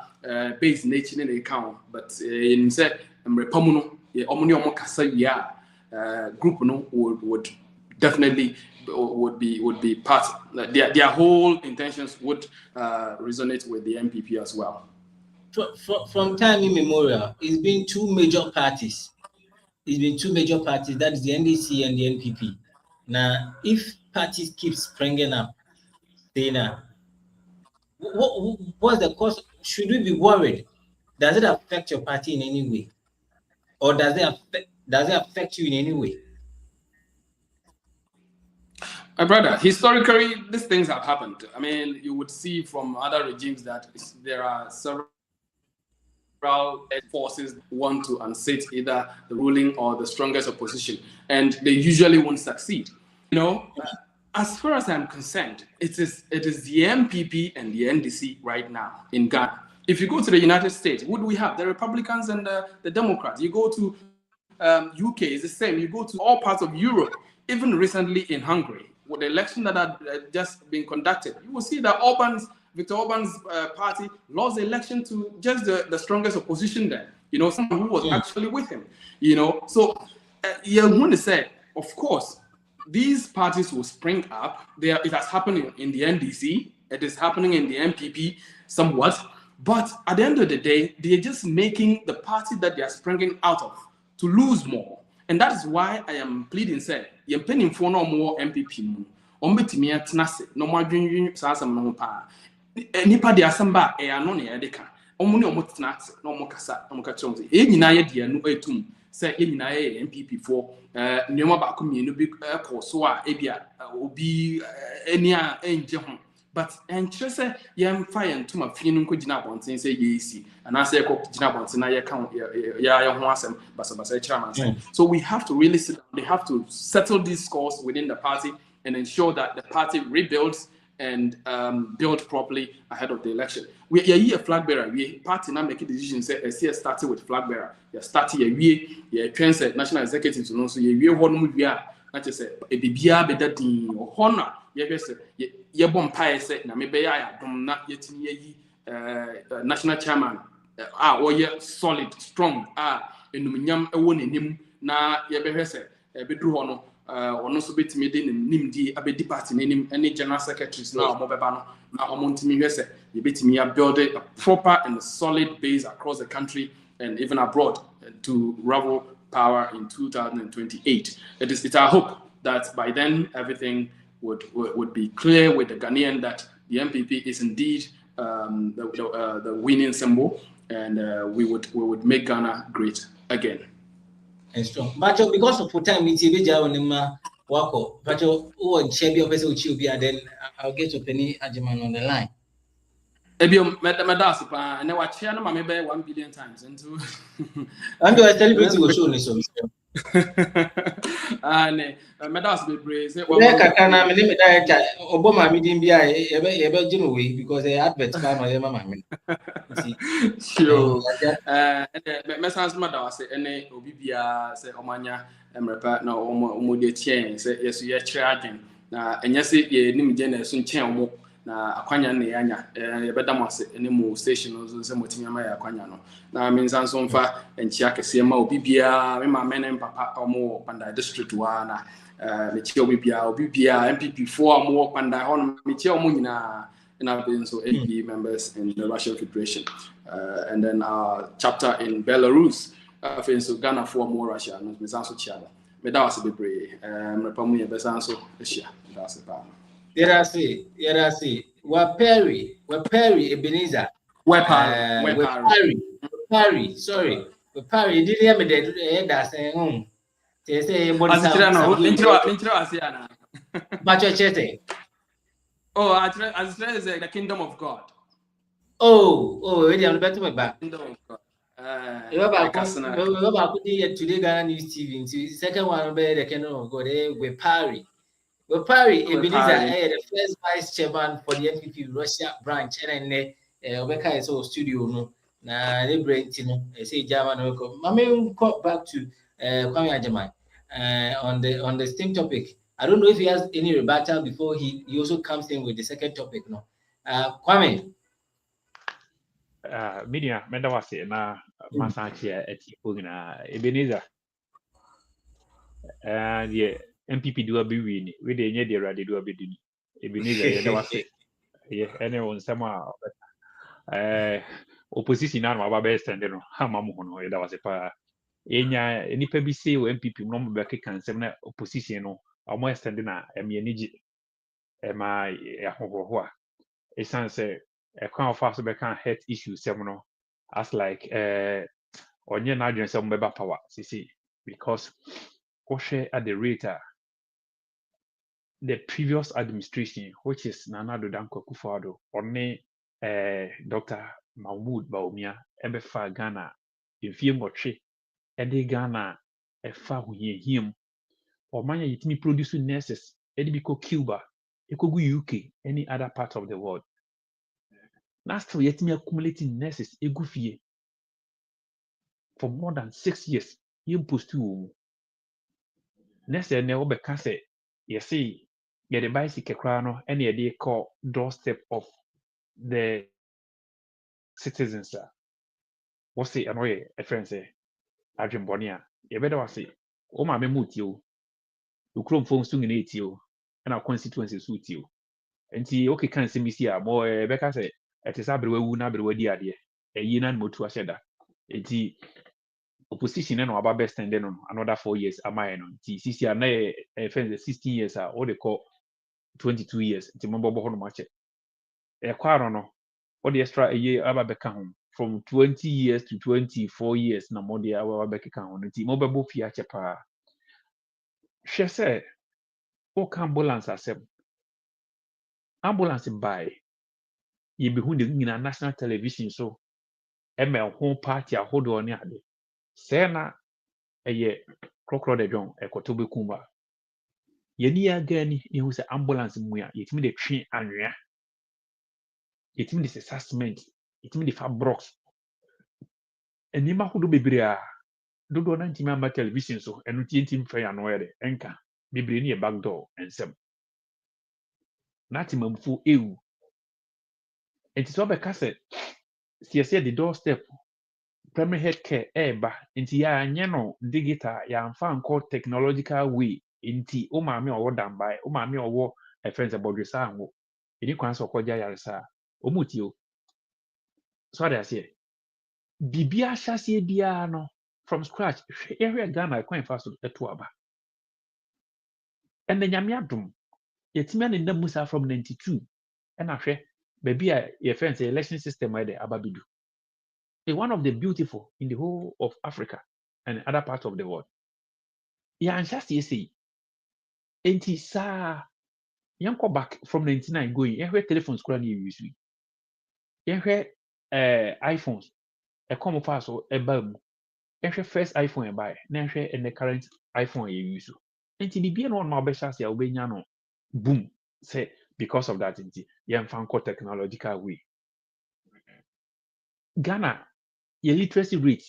base nature in account, but yenim se mrepamu no omo ne omo kasa ya group no would definitely would be part, their whole intentions would resonate with the NPP as well. From time immemorial, it's been two major parties. That is the NDC and the NPP. Now, if parties keep springing up, then what's the cause? Should we be worried? Does it affect your party in any way, or does it affect you in any way? My brother, historically, these things have happened. I mean, you would see from other regimes that there are several forces want to unseat either the ruling or the strongest opposition, and they usually won't succeed. You know, as far as I'm concerned, it is the MPP and the NDC right now in Ghana. If you go to the United States, what do we have? The Republicans and the Democrats. You go to UK, it's the same. You go to all parts of Europe, even recently in Hungary, with the election that had just been conducted, you will see that Viktor Orban's party lost the election to just the strongest opposition there. You know, someone who was actually with him. You know, so you want to say, of course, these parties will spring up. It has happened in the NDC. It is happening in the NPP somewhat. But at the end of the day, they're just making the party that they are springing out of to lose more. And that is why I am pleading, say, you're paying for no more MPP. Ombetimia tenase, no more dream, Sasam no pa. Nipa de Asamba, no near the car. Omuni omotnats, no more cassa, no cachonzi. Eninaye dear no etum, say Eninaye MPP for Numa Bakumi, no big Kosoa, Ebia, Obi, Enia, Angel. But and just say, yam fire to my feeling could jinabon since say ye see, and I say, jinabon, and I account, Basabasa chairman. So we have to really sit down, they have to settle these scores within the party and ensure that the party rebuilds and build properly ahead of the election. We are here flag bearer. We party now making decisions. Say, started with flag bearer. You started a transit national executives. You know, so you one we are. Not just say a bibia better than honor. You bomb pie say na maybe I don't not yet national chairman. Or yeah solid strong. Enuminyam ewon enim na ye be say e be dru hono. Ono so betimi de nim di abedi party nim any general secretaries now mobeba no na omontimi hwese ye betimi build a proper and solid base across the country and even abroad to rival power in 2028. It's our hope that by then everything would be clear with the Ghanaian that the MPP is indeed the winning symbol, and we would make Ghana great again. And strong. But because of time, it's a bit wako. But oh, Chebi of Uchibia, then I'll get to Penny Ajiman on the line. Ebio, Madasipa, and I watch Channel maybe 1 billion times into. I'm going to celebrate with show this. And Madas be brave. Kakana, my name is Obama, meeting ever Jim away because they advert my mamma. Sure. Message Madas, and Obibia, say Omania, and repair no Omo chain, say yes, you're charging. And yes, ye Nimjana soon chain. Na akwanya ne anya yebeda mase ene mo station no so motimi ma ya akwanya no na me nsan so mfa enchia kese ma obi bia me ma menen papa omo panda district wa na me chi obi bia NPP 4 omo panda hono me chi omo nyina na be so NPP members in the Russian Federation and then our chapter in Belarus so Ghana 4 more Russia no me nsan so chia me da was be brave me pa mu ye be san so ehia da was pa. Yera see. Waperi, Ebenezer. Wapari, sorry. Wapari, didn't hear me there. That's saying, they say, but oh, as the kingdom of God. Oh, really, I'm better my back. Kingdom of God. Today Ghana News TV. Second one, the kingdom of God. Wapari. Wapari, Ebenezer, the first vice chairman for the NPP Russia branch, and then Obeka is all studio. No, na they bring Tino. I say German. Mame got back to Kwame Ajamai on the same topic. I don't know if he has any rebuttal before he also comes in with the second topic. No, Kwame. Media medawase na masanchi etipo na Ebenezer. Yeah. NPP do a be win we dey nye dey rade do a be dini Ebenezer ye da wase ye ene won sama opposition na ma ba be stand no ha ma mo hono ye da wase pa enya nipa bi say o NPP no mo be keka nsem na opposition no omo stand na em ye nigi e ma ya hoho a e san say e kwa of so be kan health issues sem no as like onye na adwen sem be ba power see because koshe at the rate the previous administration, which is Nana Danko Akufo-Addo, only Dr. Mahmoud Bawumia, ebefa Ghana, ifie moche, ede Ghana, efa huye him, or manya yitimi produce nurses, edibiko Cuba, ekogu UK, any other part of the world. Now still yetimi accumulating nurses, egufie, for more than 6 years, yim postu nurses ne obeka se, yesi, get a bicycle crown any idea called doorstep of the citizens. What's the annoy a friend say? Arjun Bonia, you better was say, oh, my memoot you. You chrome phone soon in 8 you, and our constituency suit you. And see, okay, can't see me here. More Becca say, it is everywhere we never were the idea. A year more to a shedder. The opposition and our best and then on another 4 years. Am I on? See, a friend 16 years are all they call 22 years. It's a member of match. A quarano, or the extra a year about home from 20 years to 24 years. No more the hour back account. It's mobile fiacha pa. She said, "O ambulance asem. Ambulance by ye be who the national television so. ML home party a hold on ya. Sena a ye crocodile de John a kotobe kumba. Ye ni again, ni who say ambulance muya. Yet me the train and ya. It means the assessment, it means the fabrics. And you might do be a do 90 member television so and not team fair and wear anchor, be near back door and some. Natimum full ew. And it's over cassette. See, I said the doorstep, primary health care, eba, into ya nyano, digital, ya fan called technological way, into Omami or done by Omami or war a friends about your son. In you can't so call Jayarsa, Omutio. So I say. Bibia shasi bia no from scratch. Area Ghana quite fast to aba. And the nyame adum. Yetimi na musa from 92. And ahwe Baby, your friends, the election system where the Ababidu. It's one of the beautiful in the whole of Africa and other parts of the world. Yeah, and just you see, and sa young back from 99 going, and where telephones currently use we. And where iPhones, a common pass or a bulb. And where first iPhone you buy, now where in the current iPhone you use. And to be on my best as you no boom. Say because of that, young fanco technological way. Ghana, your literacy rate,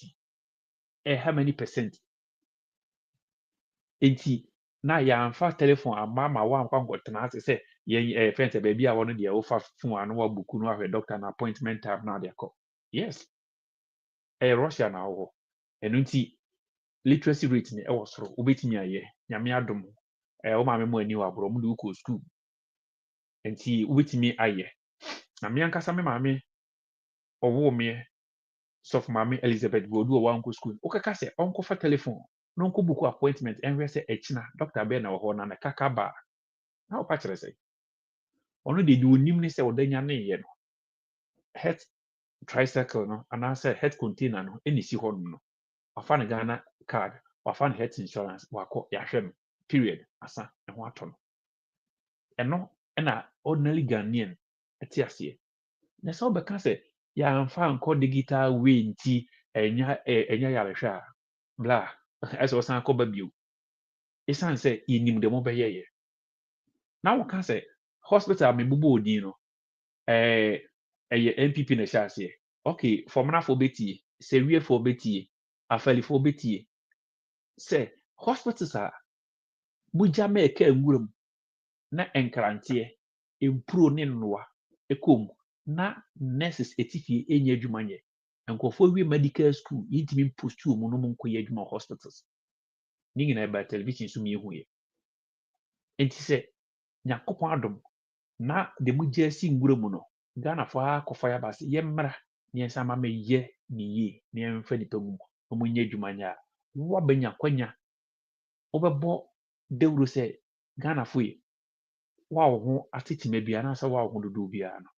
how many percent? Enti na yɛamfa telephone amma ma woankwa nkɔtena ase sɛ yɛn friends baabi a wɔno deɛ wofa phone ano wa buku no ahwɛ doctor na appointment time na de akɔ. Yes, Russia na wɔ hɔ. Ɛno nti literacy rate ne ɛwɔ soro. Wobɛtumi ayɛ. Nyame adom. Wo maame mu ani wɔ aboro mu de wokɔ school. Enti wobɛtumi ayɛ. Na me ankasa me maame ɔwɔ me sɔfo maame Elizabeth Bodu wɔ wankɔ school. Wokaka sɛ ɔnkɔfa telephone na ɔnkɔ buku appointment ɛnhwɛ sɛ ɛkyina doctor bɛɛ na wɔ hɔ na ne kaka ba. Na wopa kyerɛ sɛ ɔno de onim ne sɛ ɔdanya ne yɛ no health tricycle no anaasɛ health container no ɛna si hɔ no wafa ne Ghana card wafa ne health insurance wakɔ yɛahwɛ no period asa ɛho atɔ no ɛno ɛna ordinary Ghanaian ɛte aseɛ na sɛ wobɛka sɛ yɛamfa nkɔ digital way nti ɛnya yarehwɛ a bla ɛsɛ ɔsan kɔ ba bio ɛsiane sɛ yɛnim deɛ mobɛyɛyɛ na woka sɛ hospital mebubu odin no ɛyɛ NPP na hyɛ aseɛ okay fɔmnafo betie sɛwiefo betie afalifo betie sɛ hospitals a bugya ma ɛka nwuram na nkranteɛ empuro ne nnoa ɛkɔm na nurses etifie enye adwuma nyɛ nkɔfo wie medical school yintimi postu mu no mu nkɔyɛ adwuma hospitals ni nyina ɛba television so mi ehu yɛ enti sɛ nyakopɔn adom na de mugya si ngura mu no Ghana fa akɔfa ya base yɛmmra ne yɛnsa ma meyɛ ne yie ne yɛmfa nipa mu ɔmo nyɛ adwuma nyɛ a wabɛnya kwanya wobɛbɔ dawuro sɛ Ghana fo yi wa wo ho atetema bia na sɛ wa wo ho dodo bia no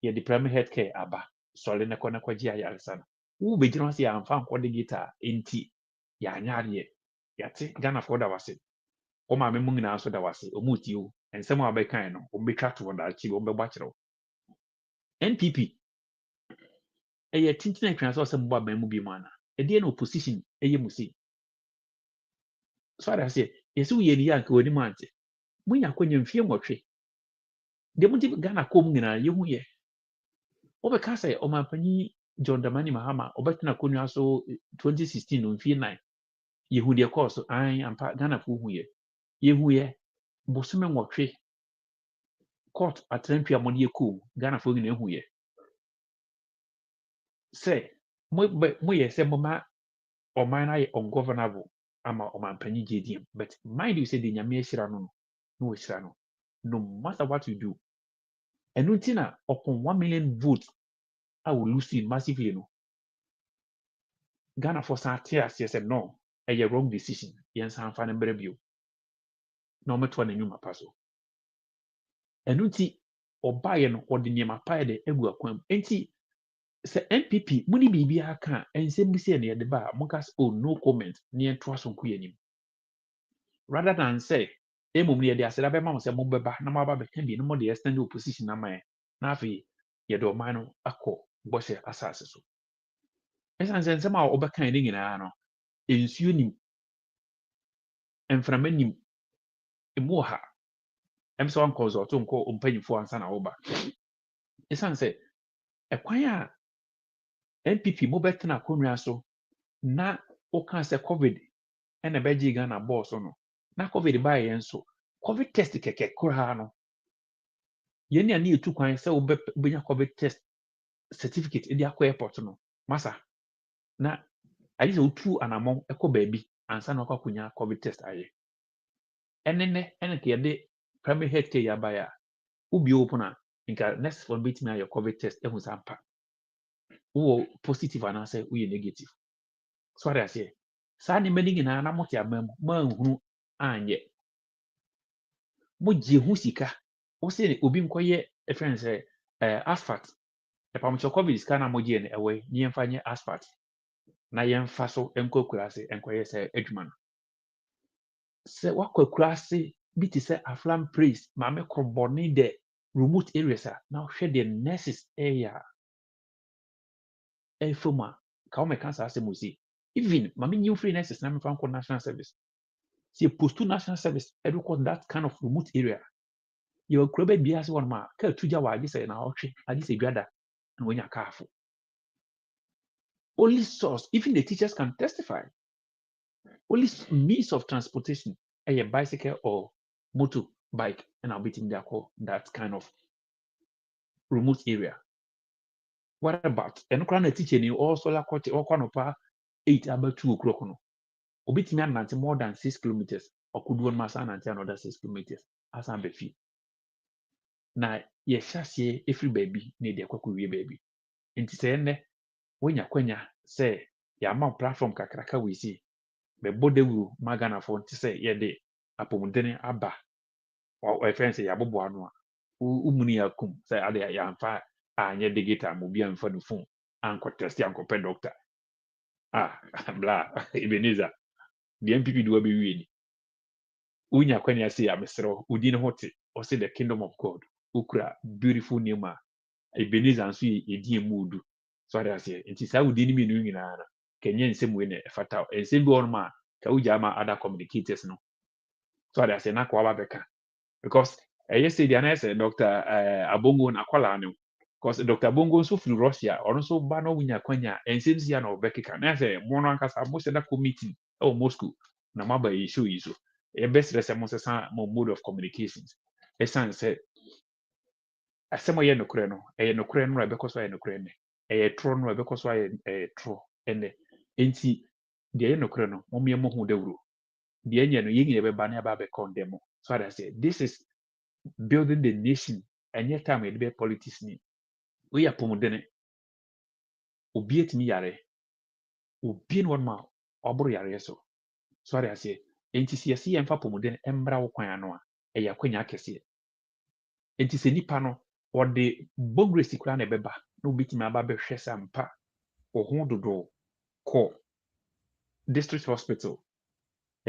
yɛde primary health care aba sɔre ne kɔgye ayaresa no wo bɛgyina sɛ yɛamfa nkɔ digital enti yɛanyareɛ yɛate Ghana fo da wase o maame mu nyinaa so da wase ɔmo tie wo nsɛm a bɛkan no ɔmo betwa to wɔn akyi ɔmo bɛbɔ akyerɛw NPP ɛyɛ tintin atwa sɛ ɔsɛ mbɔ aban mu bi mu ana ɛdeɛ na opposition ɛyɛ mu sei so ada sɛ yɛsɛ wo yɛ ni yanka wɔ anim ante munya akɔnya mfie nwɔtwe deɛ mo di Ghana kɔm nyinaa yɛhu yɛ wobɛka sɛ ɔmampanyi John Dramani Mahama ɔbɛtena akonnwa so 2016 no mfie 9 yɛhu deɛ kɔɔ so an ampa Ghana fo hu yɛ yɛhu yɛ bosome nwɔtwe court atrantwa mo de kɔm Ghana fo nyinaa hu yɛ sɛ mo yɛ sɛ moma ɔman na yɛ ungovernable ama ɔmampanyi JDM but mind you say the nyame ahyira no no ahyira no no matter what you do ɛno nti na upon 1 million votes I will lose it massively no Ghana for san te aseɛ sɛ no ɛyɛ wrong decision yɛnsa mfa no mbrɛ bio na ɔmɛtoa n'anwuma pa so ɛno nti ɔbaeɛ no ɔde nneɛma paeɛ de agu akwam enti sɛ NPP muni biribi aka ensɛm bi sɛ ne yɛde ba monka oh no comment ne yɛntoa so nkɔ yɛnim rather than say emom ne yɛde asɛda bɛma mo sɛ mobɛba na moaba bɛka bi no mo de extend opposition na man na afei yɛde ɔman no akɔ bɔhyɛ asase so ɛsan sɛ nsɛm a ɔbɛkan ne nyinaa no nsuo nim mframa nim emu wɔ ha ɛm sɛ wankɔ sɛ ɔto nkɔ mpanyimfo ansa na woba ɛsan sɛ ɛkwan a NPP mobɛtena akonnwa so na woka sɛ COVID ɛna bɛgye Ghana bɔɔ so no na COVID baa yɛn so COVID test kɛkɛ koraa no yɛne a ne yɛtu kwan sɛ wobɛnya COVID test certificate ɛde akɔ airport no masa na ayi sɛ wotu anamɔn ɛkɔ baabi ansa na wakɔ akɔnya COVID test ayɛ ɛnenɛ ɛna ka yɛde primary health care yɛaba yɛ a wobi wo pono a nka next one bɛtumi ayɛ COVID test ɛhu sa mpa wowɔ positive anaasɛ woyɛ negative so ade aseɛ saa nneɛma no nyinaa na mote ama mu manhunu anyɛ mogye ho sika wo sɛ obi nkɔyɛ ɛfrɛ sɛ asphalt epamucho covid scan mogie ne ewe yemfa nye asphalt na yemfa so enkokura ase enkoye se adwuma no se wakokura ase bi ti se aflam praise ma me kroboni de remote areas now share the nurses area efoma ka o me cancer ase musi even ma me new free nurses na me fa ko national service see post to national service educate that kind of remote area you kuro be bia se won ma ka tuja wa agi se na otwe agi se dwada na wonya kaafo only source even the teachers can testify only means of transportation a bicycle or motorbike and I'll be in that kind of remote area. What about and crown a teacher you also like what or 8 about 2 o'clock no obit me more than 6 kilometers or could one mass and another 6 kilometers as I'm be now yes every baby need a cocoa baby and to say when you say ya mount platform kakraka we see be bodewu magana for to say ye de apomudene aba or friends ya bobo anu a umuni akum say ade ya mfa anye digital mo bia mfa no phone anko test anko pe doctor bla Ebenezer the NPP do be wi ni unya kwani ase ya mesro udi ne hote o say the kingdom of God ukura beautiful name a Ebenezer nso ye mudu so ade ase nti sa udi ni mi nu nyina na kenye nsem we ne fata ensem bi on ma ka uja ma other communicators no so ade ase na kwa ba beka because yesterday and I said Dr. Abongo na kwala no because Dr. Abongo so from Russia or so ba no wunya kwanya ensem sia na obekeka na say mo no ankasa mo se da committee o Moscow na maba issue yi so e best rese mo se san mo mode of communications e san say asemo ye nokure no e nokure no be ko so ye nokure ne e tro no be ko so ye tro ene enti de ye nokure no mo me mo hu dawuro de enye no ye be ba na ba be condemn so I say this is building the nation and yet time it be politics ni we are pomodene obi etimi yare obi no ma oburu yare so I say enti se yesi yemfa pomodene embra wo kwan ano a e yakwanya kese enti se nipa no o de bogresi kura na beba no bitimi aba be hwɛ sampa ho dodo ko district hospital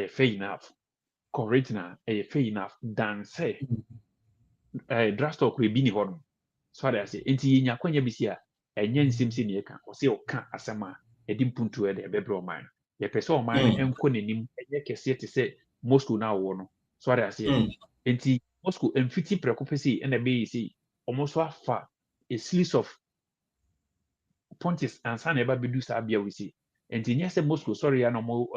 fair enough correctional fair enough than say drugstore ko bi ni hɔ no so I say enti nya kwanya bi si a enye nsim si ne ka o se o ka asema edi mpuntu e de bebre o man ye pese o man enko nenim enye kese te se Moscow na wo no so I say enti Moscow emfiti prekopesi na be yi si almost afa a series of points and san eba bedu sa bia we see enti nya se Moscow sorry ya no mo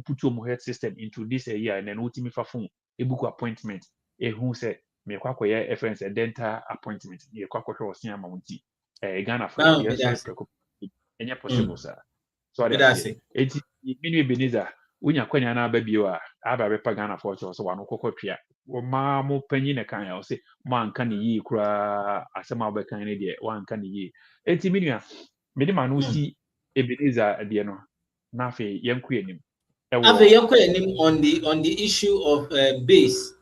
put your health system into this year and then ultimate fa phone ebuku appointment ehu se me kwakoye reference dental appointment ye kwakohwe osia ma wonti Ghana for ye sorry preko enye possible sir so I say enti minu Ebenezer unya kwanya na aba bio a aba be pa Ghana for so wano kokotwea wo ma mo panyi ne kan ya o se mo anka ne yi kura asema be kan ne de wo anka ne yi enti minu a me de ma no si Ebenezer de no na fe yenku enim Ave yenku enim on the issue of base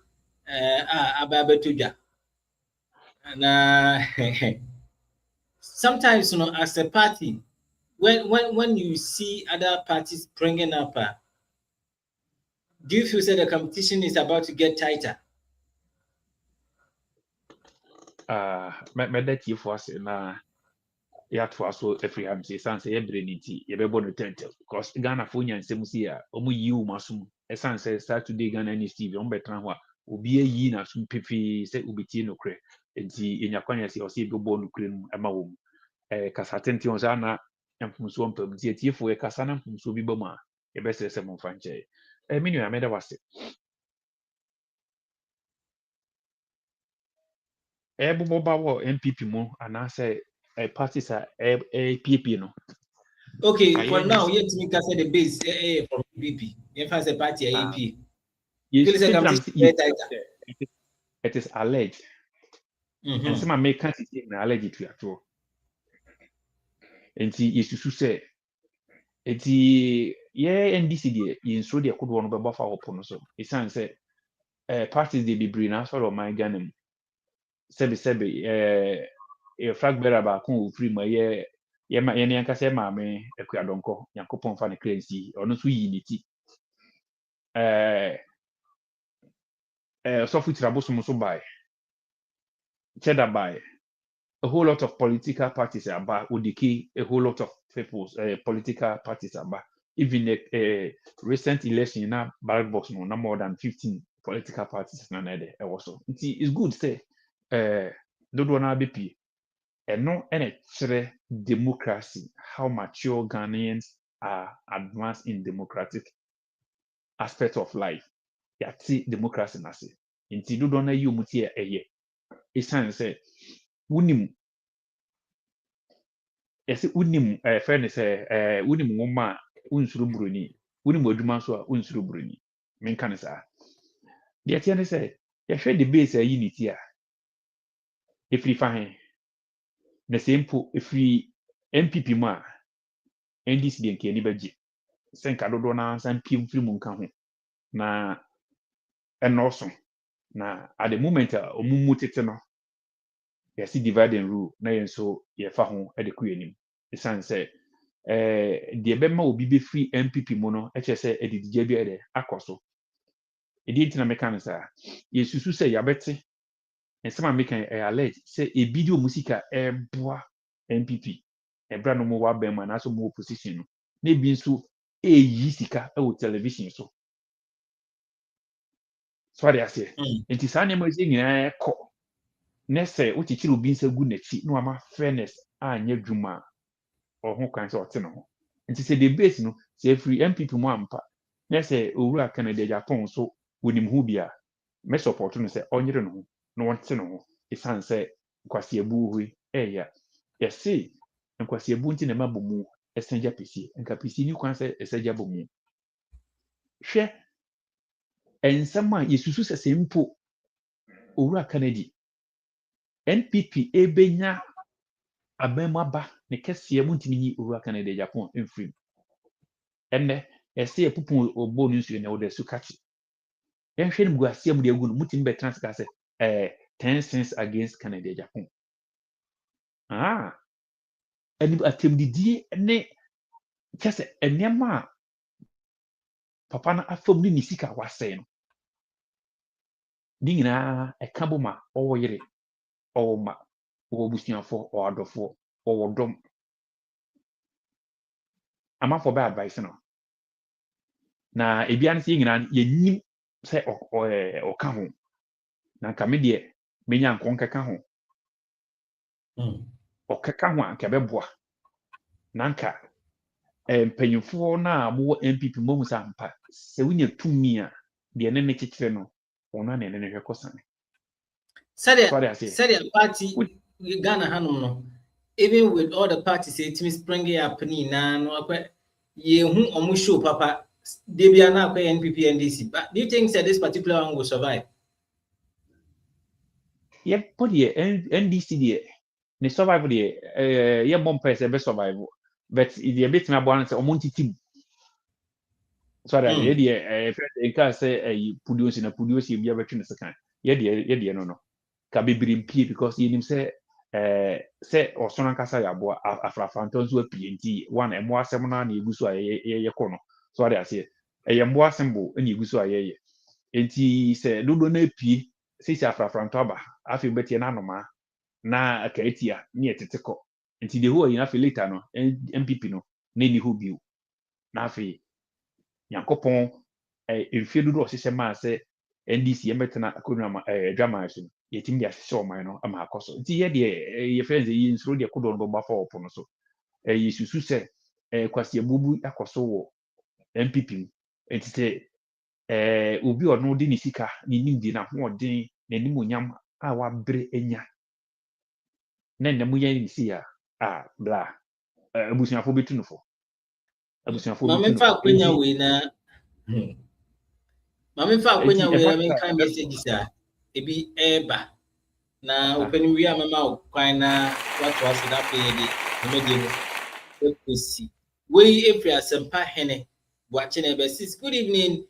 ababetuja na sometimes you know as a party when you see other parties bringing up do you feel that the competition is about to get tighter? Me that you for us na ya to aso every am say sense e bre ni ti ye be no tentel because Ghana for nya nsem si a omu yi u masum e sense Saturday GhanaNews TV on betra ho a obi ayi na sum pepe se obiti no kre enti enya kwanya si o se be no kre mu ema wo kasa tenti on sa na mfumso mpam ti etiefo e kasa na mfumso bi bam a ye be se mo fa nche minu ya me da wase bubo ba wo NPP mu ana say parties are APP no. Okay, for now, yet me can say the base from PP. If I say party AP. It is alleged. And some American system alleged to at and see is to say it's NDC in so they could one buffer open so it sounds say parties they be bring out of my Ghana. Sebi a flag bearer ba ko free ma ye ma ye ne anka se ma me ekuadonko yakopon fa ne cleansi ono so yi ni ti so futura bosom so by cheddar by a whole lot of political parties about udiki a whole lot of people's political parties about even a recent election na ballot box no more than 15 political parties na there also it's good say dodo na bepi no chere democracy how mature Ghanaians are advanced in democratic aspect of life yati democracy na se nti dodo na yi omuti eye esan say wunim yesi unim friend say unim woma unsuru broni unim adwuma so a unsuru broni menka ne saa de tie ne say ya hwe the base unity a efri fahen na sempo efri NPP mu a NDC de nke ni baji senka dodo na san piem firi mu nka ho na enoso na at the moment omumu tete no yesi divide and rule na yen so ye fa ho e de ku yanim esan say de be ma obi be free NPP mu no e che say edidije bi ede akoso edi ntina mekanisa yesusu say yabete ensema mekan allege say ebidio musika boa NPP ebra no mo wa ben ma na so mo opposition no na bi nso eyi sika e wo television so they ase enti sa ne mo je nyina ko nese uchichiri obi nsa gu nachi no ama fairness anya dwuma ho kwan se ote no ho nti se the base no se free MPP mu ampa nese owura Canada Japan so wonim hu bia me support no se onyere no ho no wonte no ho isan se nkwase abu hui ya yesi nkwase abu nti na mabomu esenja pisi nka pisi ni kwan se esenja bomu hwe ensama yesusu se sempo owura Canada NPP ebenya abemaba ne kese mu ntimi ni owura Canada Japan enfrim enne ese epupu ogbo nu nsu ne wo de sukachi yenhwe ne mu asia mu de agu no mutimi be transfer se 10 cents against Canada Japan eni atemdidi ne kese enema papa na afom ni sika wase no dingina ekaboma owo yire owo ma owo busuafo o adofo owo dom ama for bad advice no na ebia ne se nyina yenim se o ka ho na nka me de menya nkon keka ho o keka ho anka beboa na nka mpanyimfo na mo NPP mo musa mpa se wunya tumi a de ne kekere no ona ne ne hwekosane said party Ghana hanum no even with all the parties it springing up ni na no akwa ye hu omo show papa they be na akwa NPP NDC but do you think that this particular one will survive? Yeah, but the NDC the ne survive the yeah bomb person be survive but the bit me aboan say omonti team so that the in can say produce na produce be between the second yeah no ka be brimpi because you say say osono nkasa ya boa afrafanton so apnt one emo asem na eguso ye kono so that say embo asembo na eguso ye enti say dodo na pie say afrafanton aba afi betie na anoma na akaetia ni eteteko nti de ho yin afi later no MPP no na ni ho biu na afi yankopon efie dodo osese ma se NDC emetena akonwa drama so yetim dia sese oman no ama akoso nti ye de ye friends yi nsuro de kodo no ba fa opo no so yesusu se kwase bubu akoso wo MPP nti se obi ono de ni sika ni nimdi na ho odin na ni monyam a wa bre enya na nnamu ya ni si ya bla abusuafo betunufo mame fa akwenya we na mame fa akwenya we na menka messages a ebi eba na opening we amama kwan na what was that play the media no we every asempa hene watching ebesis good evening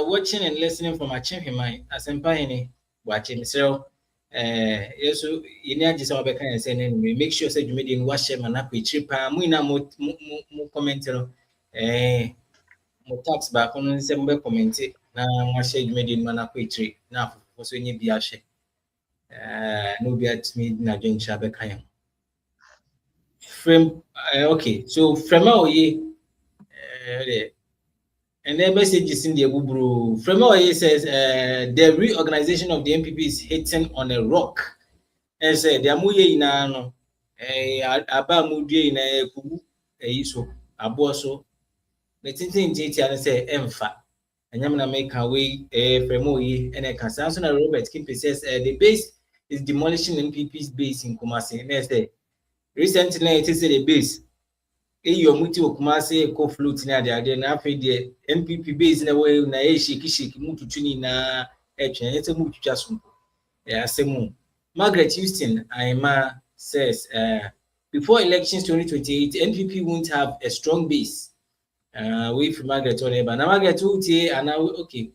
watching and listening from Achimhemai asempa hene watching so Yes, you need just about kind of saying, make sure say you made in wash them and up with trip. Muina mo comment, mo tax back on some comment. Now, wash you made in Manaquitri. Now, for so you be a share. No be at me, na join Shabakayam. Frame, okay, so from our ye, and the message is in the Bubru. From our ye says, the reorganization of the NPP is hitting on a rock. And say, the Amuye in ano, Aba Mudie in a Kubu, so, a bosso. The thing JT say, Emfa. And Yamana make her way, Fremoye, and a Constantin Robert Kimpe says, the base is demolishing NPP's base in Kumasi. And they say, recently, it is the base. Your muti Kumasi, co flute near the idea, and after the NPP base in a way, na shiki mutu tuni na etch, and it's a mutu just. Yeah, same. Margaret Houston, Aima says, before elections 2028, NPP won't have a strong base. With Margaret Oneba. Now Margaret Uti and now okay.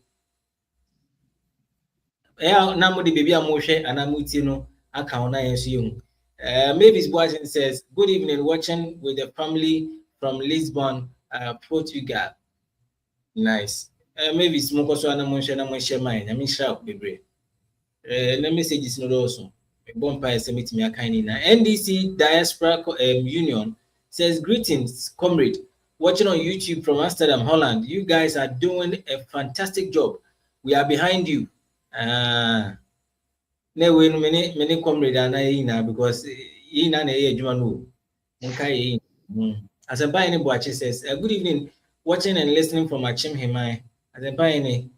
Now the baby Amoshe and Amutino account I assume. Mavis Boatin says, good evening, watching with the family from Lisbon, Portugal. Nice. Mavis Mokoso and Amoshe mine. I mean sharp baby. Let me say this not also. Bonfire Summit me a kind in NDC Diaspora Union says, greetings, comrade. Watching on YouTube from Amsterdam, Holland. You guys are doing a fantastic job. We are behind you. No way, many comrade are not because you know Jumanu. As a by any watch says, good evening, watching and listening from Achim Hemai. As a by any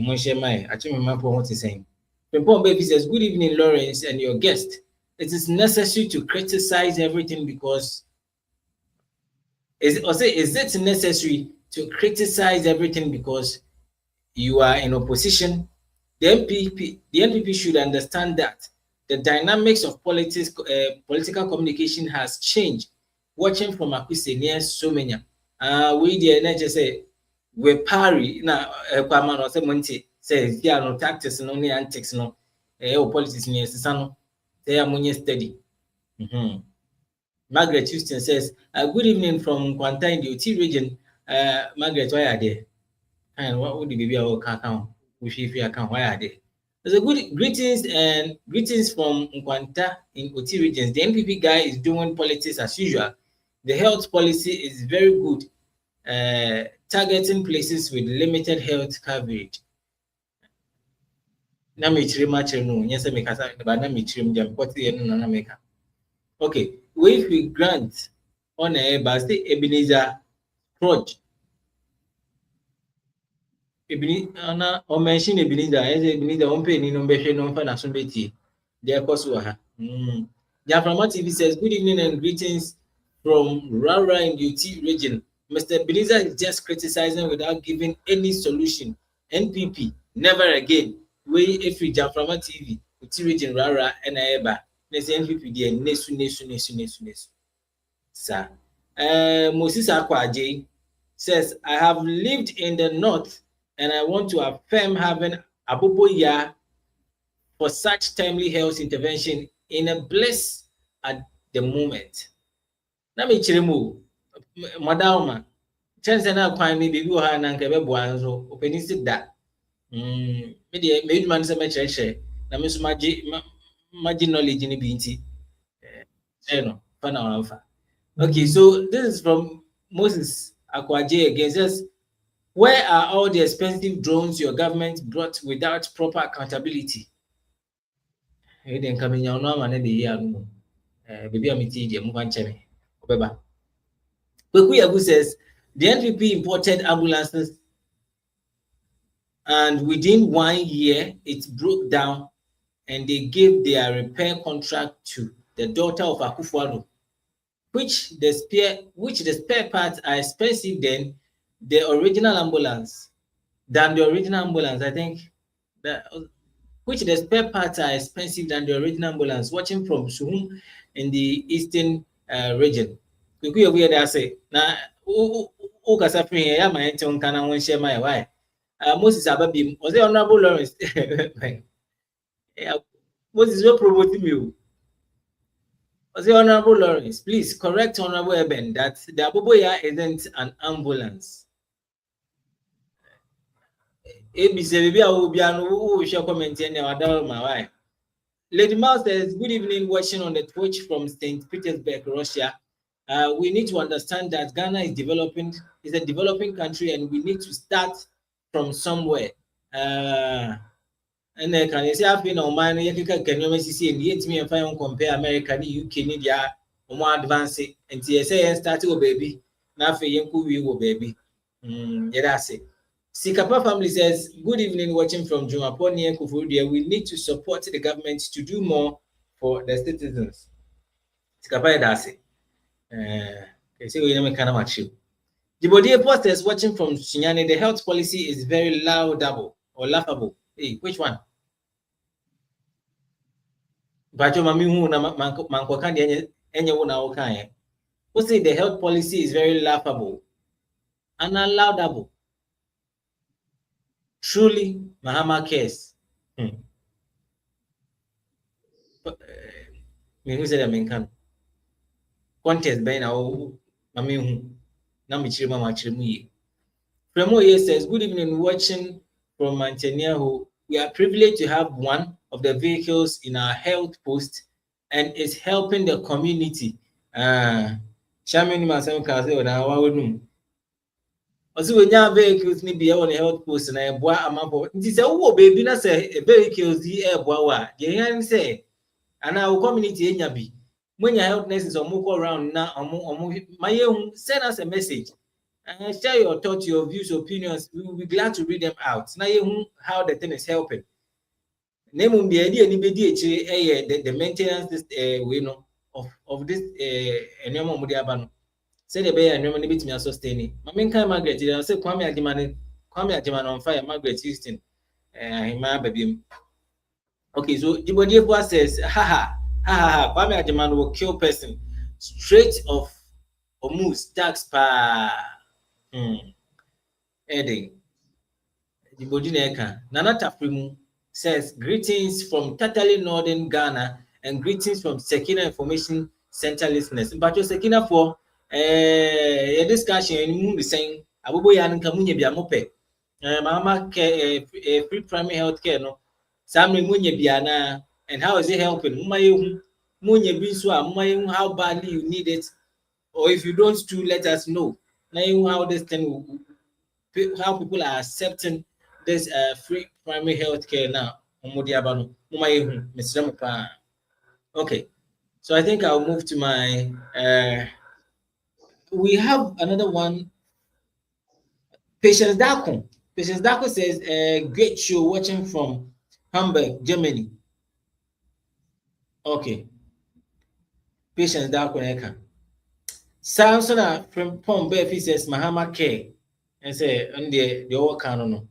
Moshe Mai, Achim Hemai for what he's saying. Pempon Baby says, good evening, Lawrence and your guest. It is necessary to criticize everything because is it necessary to criticize everything because you are in opposition? The NPP should understand that the dynamics of political communication has changed. Watching from Akwese near so many. We the just say we parry now. Kwama no say monte say here no tactics no ni antics no. Politics near sisano. They are money steady. Margaret Houston says, good evening from Kwanta in the OT region. Margaret, why are they? And what would the baby our account? If you account, why are they? There's a good greetings from Kwanta in OT regions. The NPP guy is doing politics as usual. The health policy is very good, targeting places with limited health coverage. Okay, if we grant on a basti Ebenezer Proj. Ebenezer or mention Ebenezer as Ebenezer on penny no better no fan as somebody. Their Kosuaha. Jaframa TV says, good evening and greetings from Rara in the UT region. Mr. Ebenezer is just criticizing without giving any solution. NPP, never again. We if we Jaframa TV, UT region Rara and Aeba. Let's NPP there, nesu. Sir. Moses Akwaje says, I have lived in the north and I want to affirm having Aboboya for such timely health intervention in a bliss at the moment. Na me chiremu, madama, chance na kwa me baby ha na nka bebo anzo, openi sit da. Me de man se me chere na me so maji knowledge ni bi nti. No, fana wanfa. Okay, so this is from Moses Akwaje again. Says, where are all the expensive drones your government brought without proper accountability? Then coming out now and the year. Baby, I'm teaching. Obeba. Kwekuyagu says the NPP imported ambulances, and within 1 year it broke down, and they gave their repair contract to the daughter of Akufo-Addo, which the spare parts are expensive than the original ambulance. I think which the spare parts are expensive than the original ambulance. Watching from Suhum in the eastern region. We weird I say now. Who can say here? Yeah, my tongue can I share my why? Moses Ababim was the Honorable Lawrence. Moses will promote you. The Honorable Lawrence, please correct Honorable Eben that the Aboboya isn't an ambulance. Lady Mouse says, good evening, watching on the Twitch from St. Petersburg, Russia. We need to understand that Ghana is a developing country, and we need to start from somewhere. And then can you say I've been on mine? You can almost see and yet me and find compare America, UK, India, more advanced, and TSA started with baby. Now for you, baby. Yeah, that's it. Sikapa family says, good evening, watching from Jumaponi and Kufudia. We need to support the government to do more for the citizens. Sikapa, that's it. So we never kind of match you. The body posters watching from Shinyane, the health policy is very laudable or laughable. Hey, which one? Bajo mami hu na manko kandi enye hu na okanye. Who say the health policy is very laughable and unlaudable? Truly, Mahama cares. Me who said I mean can contest by now. Mami hu na michiri mama chirimu ye. Fremoye says, good evening, watching from Mantenehu. We are privileged to have one of the vehicles in our health post and is helping the community. Shaman Masam Kaze on our room. Also, when your vehicles need be on the health post and I boy amabo. This is a baby, not say a vehicles the air boa. You say, and our community in Yabi. When your health nurses or move around now, my own send us a message. And share your thoughts, your views, opinions. We will be glad to read them out. Now, how the thing is helping. Name the idea, the maintenance we know of this Enema Mudiabano. Say the bear and remember me to sustain. My main kind Margaret, I say Kwame Ajiman on fire, Margaret Houston, my baby. Okay, so the body says, Kwame Ajiman will kill person straight off or moose tax pa. Edding. The Bodineka. Nana Taprimu says, greetings from totally northern Ghana and greetings from Sekina Information Center listeners. But your Sekina for a discussion in Moon saying, Abuboyan Kamunya Biamope, Mama free primary health care, no, Sammy Munya Biana, and how is it helping? Munya Binswa, Mumayum, how badly you need it, or if you don't do, let us know. Now, how this thing, how people are accepting this free primary health care now. Okay, so I think I'll move to my. We have another one. Patience Dako. Patience Dako says, great show watching from Hamburg, Germany. Okay. Patience Dako Eka. Samson from Pombe says Mahama Care and say on the other canon.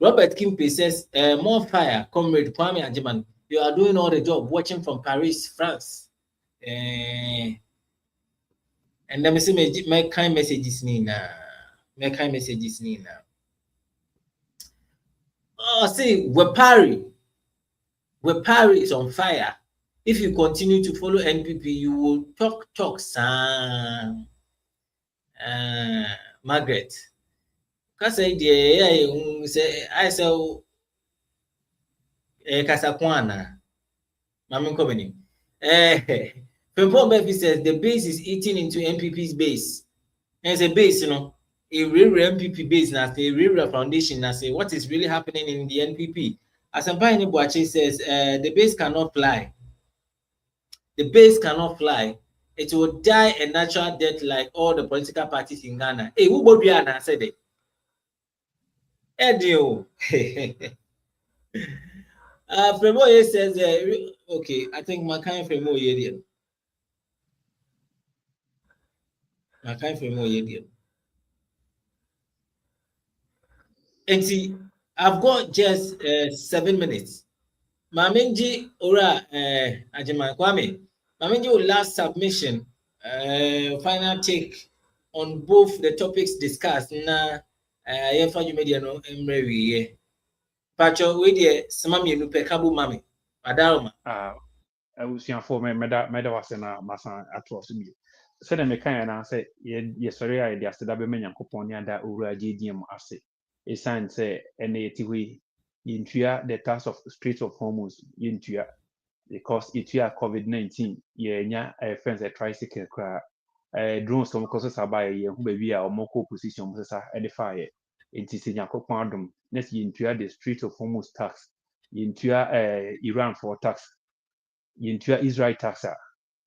Robert Kimpe says more fire, comrade Kwame Ajiman. You are doing all the job watching from Paris, France. And let me see my kind messages Nina. My kind messages Nina. Oh, see, Wepari is on fire. If you continue to follow NPP, you will talk some. Margaret. Because I say Casakwana. Mamin Company. Pempon says the base is eating into NPP's base. There's a base, you know, a real NPP base, now a real foundation. Now say what is really happening in the NPP. As Asampani Boache says, the base cannot fly. The base cannot fly. It will die a natural death like all the political parties in Ghana. Hey, who would be an answer? Edio. Fremoye says, okay, I think my kind Fremoye. My kind Fremoye. And see, I've got just 7 minutes. Mamenji Ora Ajiman Kwame. Mamenji last submission, final take on both the topics discussed. Na Yefa Media no Emrewi. Pacho we de Samami no Pekabu Mami. Adaroma. abusuafo meda wase na masa ato so bi se na me kan na se ye sori a de aseda be Nyankopon ne ada owura agediem ase esan se ene yetiwi yintua the task of Strait of Hormuz yintua because itua COVID-19 ye nya friends a tricycle kra drones tom koso sabaye ye hu ba wi a omoko position mo sesa e de fire enti se Nyankopon adom na se yintua the Strait of Hormuz tax yintua Iran for tax yintua Israel taxa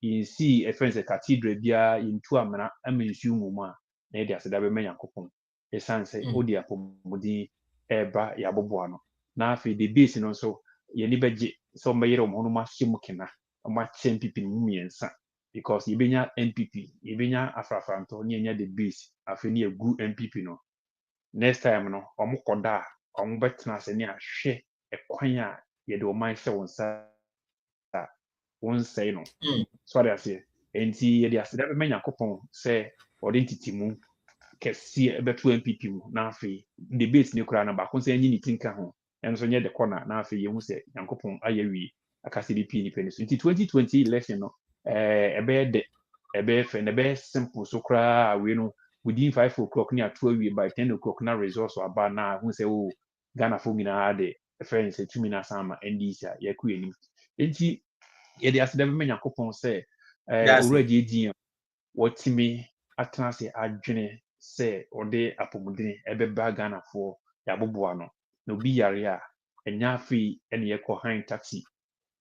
yinsi a friends a cathedral bia yintu amana amensu mu a na yede aseda be Nyankopon esan se odi apomodi eba ya boboa no na afi the base no so ye ni beje so mbayere mo no ma hye kena ma chen NPP mu miensa because yebenya NPP yebenya afrafanto ne nya the base afi ne egu NPP no next time no omokoda omo betena se ne ahwe ekwan a yede o man hye wonsa wonsai no so that say enti yede aseda be Nyankopon se odi ntitimu kesi ebetu NPP mu na afi debate ne kura na ba kon se anyi ni tinka ho enso nye de corner na afi yehu se Nyankopon ayewi akasi DP ni penisu nti 2020 election no ebe fe na be simple so kura we no within 5 o'clock ni atu awie by 10 o'clock na results aba na hu se o Ghana fo nyina de friends se tumi na sama NDC a yaku enim enti ye de aseda be Nyankopon se already edin wotimi atena se adwene se ode apomudene ebeba Ghana for yaboboa no na obi yare a enya afi ene yekohan taxi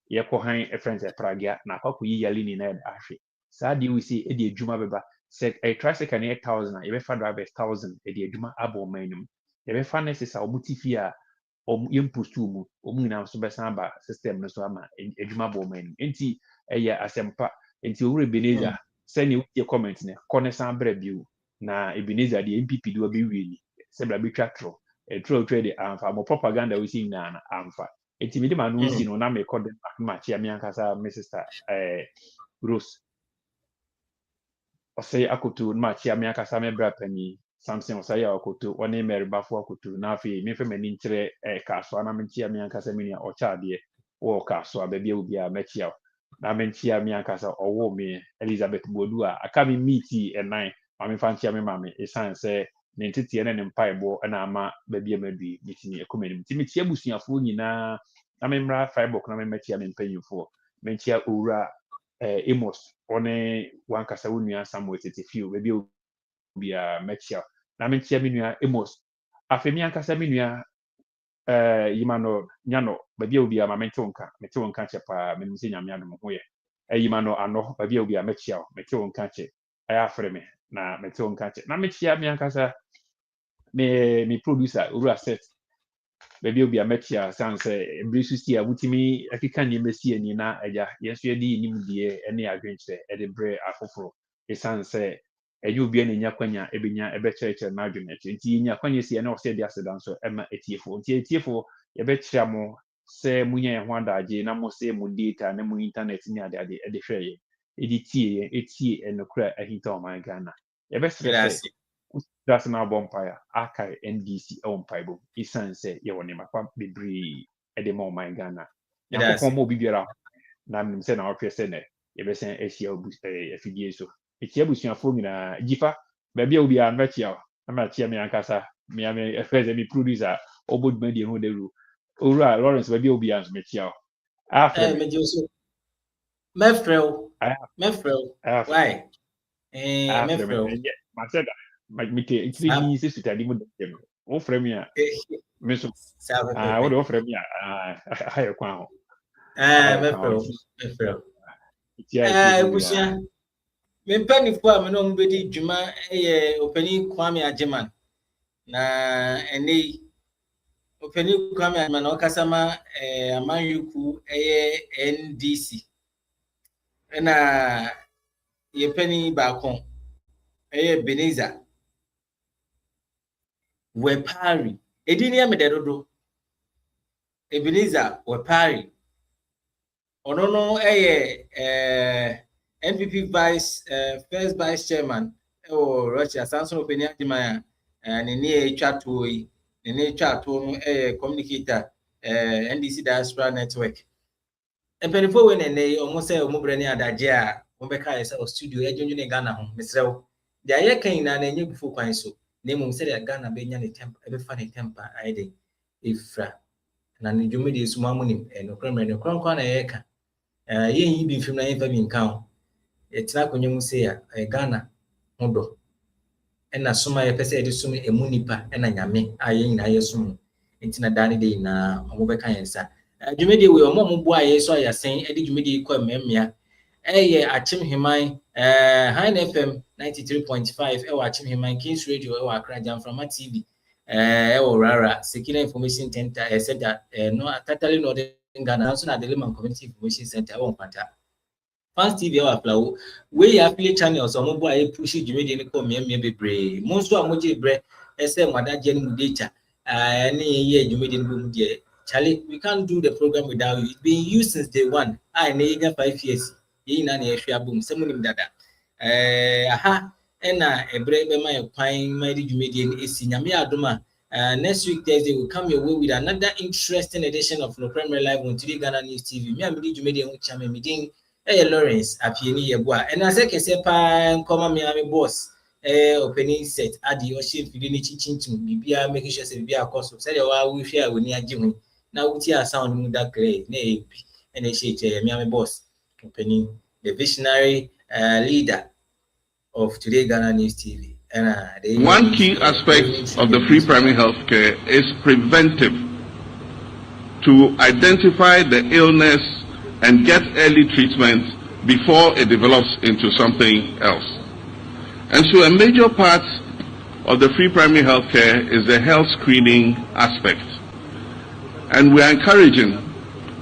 yekohan friends e pragia na akoyi yale ni na ahwe saa de we say e de adwuma beba se a tricycle na 1000 e be fa driver 1000 e de adwuma abo manum e be fa necessary omutifi a yempostu mu omuna so besan ba system no so ama adwuma bo manum enti eye asempa enti owure Beneza send you comment ne konesan bra biu na Ebenezer the NPP do be wi ni se bra be twatro tro de amfa mo propaganda we see na amfa enti me de ma no si no na me kode ma chia me ankasa me sister Rose o say akoto ma chia me ankasa me bra pani Samson o say akoto one Mary bafo akoto na afi me fe mani nkire ka so na me chia me ankasa me ni o cha de wo ka so abia obi a me chia na menchia mi ankasa owo me Elizabeth Bodu a aka mi meeti enan ma me fanchia me mame esan se ne ntete ne mpaebo na ama babia madui mitini ekomenim ti metia busuafo nyina na me mra Firebok na me mechia me mpanyufo menchia owura Amos one wankasa wonua Samuel Tetefio babia obi a mechia na menchia me nua Amos afemi ankasa me nua yimano nyano babia obi a ma mete wonka chepa me nse nyame adom ho ye yimano ano babia obi a mechia mete wonka che aya afre me na mete wonka che na mechia me ankasa me producer uru asset babia obi a mechia sanse brisu sti a butimi akika ni mesi ani na aja yeso yedi nim die ene adwenche e de bre afoforo esanse enyu bia na nya kwanya ebenya ebecheche na adwene nti nya kwanya si na o se dia sedan so ema etiefo nti etiefo ye bechia mo se munye ho adaje na mo se mo data na mo internet ni ade e de hweye editie etie enokra ahinta o man Ghana ye be stress that's na bonfire akai NDC on paibo isanse ye woni makwa bebri e de mo man Ghana yakopon mo bibiara na nim se na o hwese ne ye be sen ehia afidie so etia busuafo nyina gifa baabi a obi a mechia na chia me ankasa me efreze mi producer obodman die ho deru owura Lawrence baabi a obi a mechia afre me joso mefrel why mefrel ma said me te itri ni se sutadi mu dem o frɛ me a me so wo de o frɛ me a ayo kwa ho mefrel busia me mpanifo a me no mbedi dwuma opani Kwame Ajeman na ene opani Kwame Ajeman o kasama amanyuku NDC na ye pani baako Ebenezer Wepari edini ya mededodo Ebenezer Wepari ono no NPP first vice chairman Russia Samson opani Ajeman ne ne twato yi ne twato no communicator NDC diaspora network And penifo when and they almost say Mubrani Adajia, Mobeka is our studio, Edwin Ghana home, Mr. The Ayakan and a new before quite so. Name said that Ghana being a temper, every funny temper, I did. If and you made this morning and no crime and no crown corner eka. Ye be from the infamy count. It's not when you say a Ghana, Modo. And as soon as I say, it sumi a munipa and a yame, I ain't I assume. It's not Danny day now, Mobeka answer. You made it with a mom boy, so I saying, Eddie, you made it quite memia. I chim him my High FM 93.5, I chim him my King's Radio, or cry down from my TV. Or rara, secure information center, center, no, totally not in Ghana, also at the Lemon Community Information Center, one panta. Fans TV or flow, we affiliate channels or mobile push you made come maybe brave. Most of what you bread, SM, what that genuine data, any year you made in room, dear. Charlie, we can't do the program without you. It's been used since day one. I need 5 years. You know, boom, someone dada. Aha, and a brave my pine, my median is in Yamia Duma. Next week, Thursday, will come your way with another interesting edition of No Premier Live on Today Ghana News TV. Me, I'm the median which I'm meeting. Lawrence, a peony, and as I can say, Pine, come me, boss. Opening set at the ocean, feeling chin, be making sure to be a cost of say, while we share with near Jimmy. Now, we are sound that clay, nay, and a shake, Miami boss, opening the visionary leader of Today Ghana News TV. And one key aspect of the free primary health care is preventive, to identify the illness and get early treatment before it develops into something else. And so a major part of the free primary health care is the health screening aspect. And we are encouraging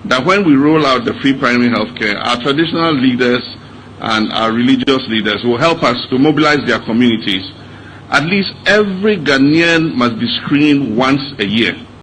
that when we roll out the free primary health care, our traditional leaders and our religious leaders will help us to mobilize their communities. At least every Ghanaian must be screened once a year.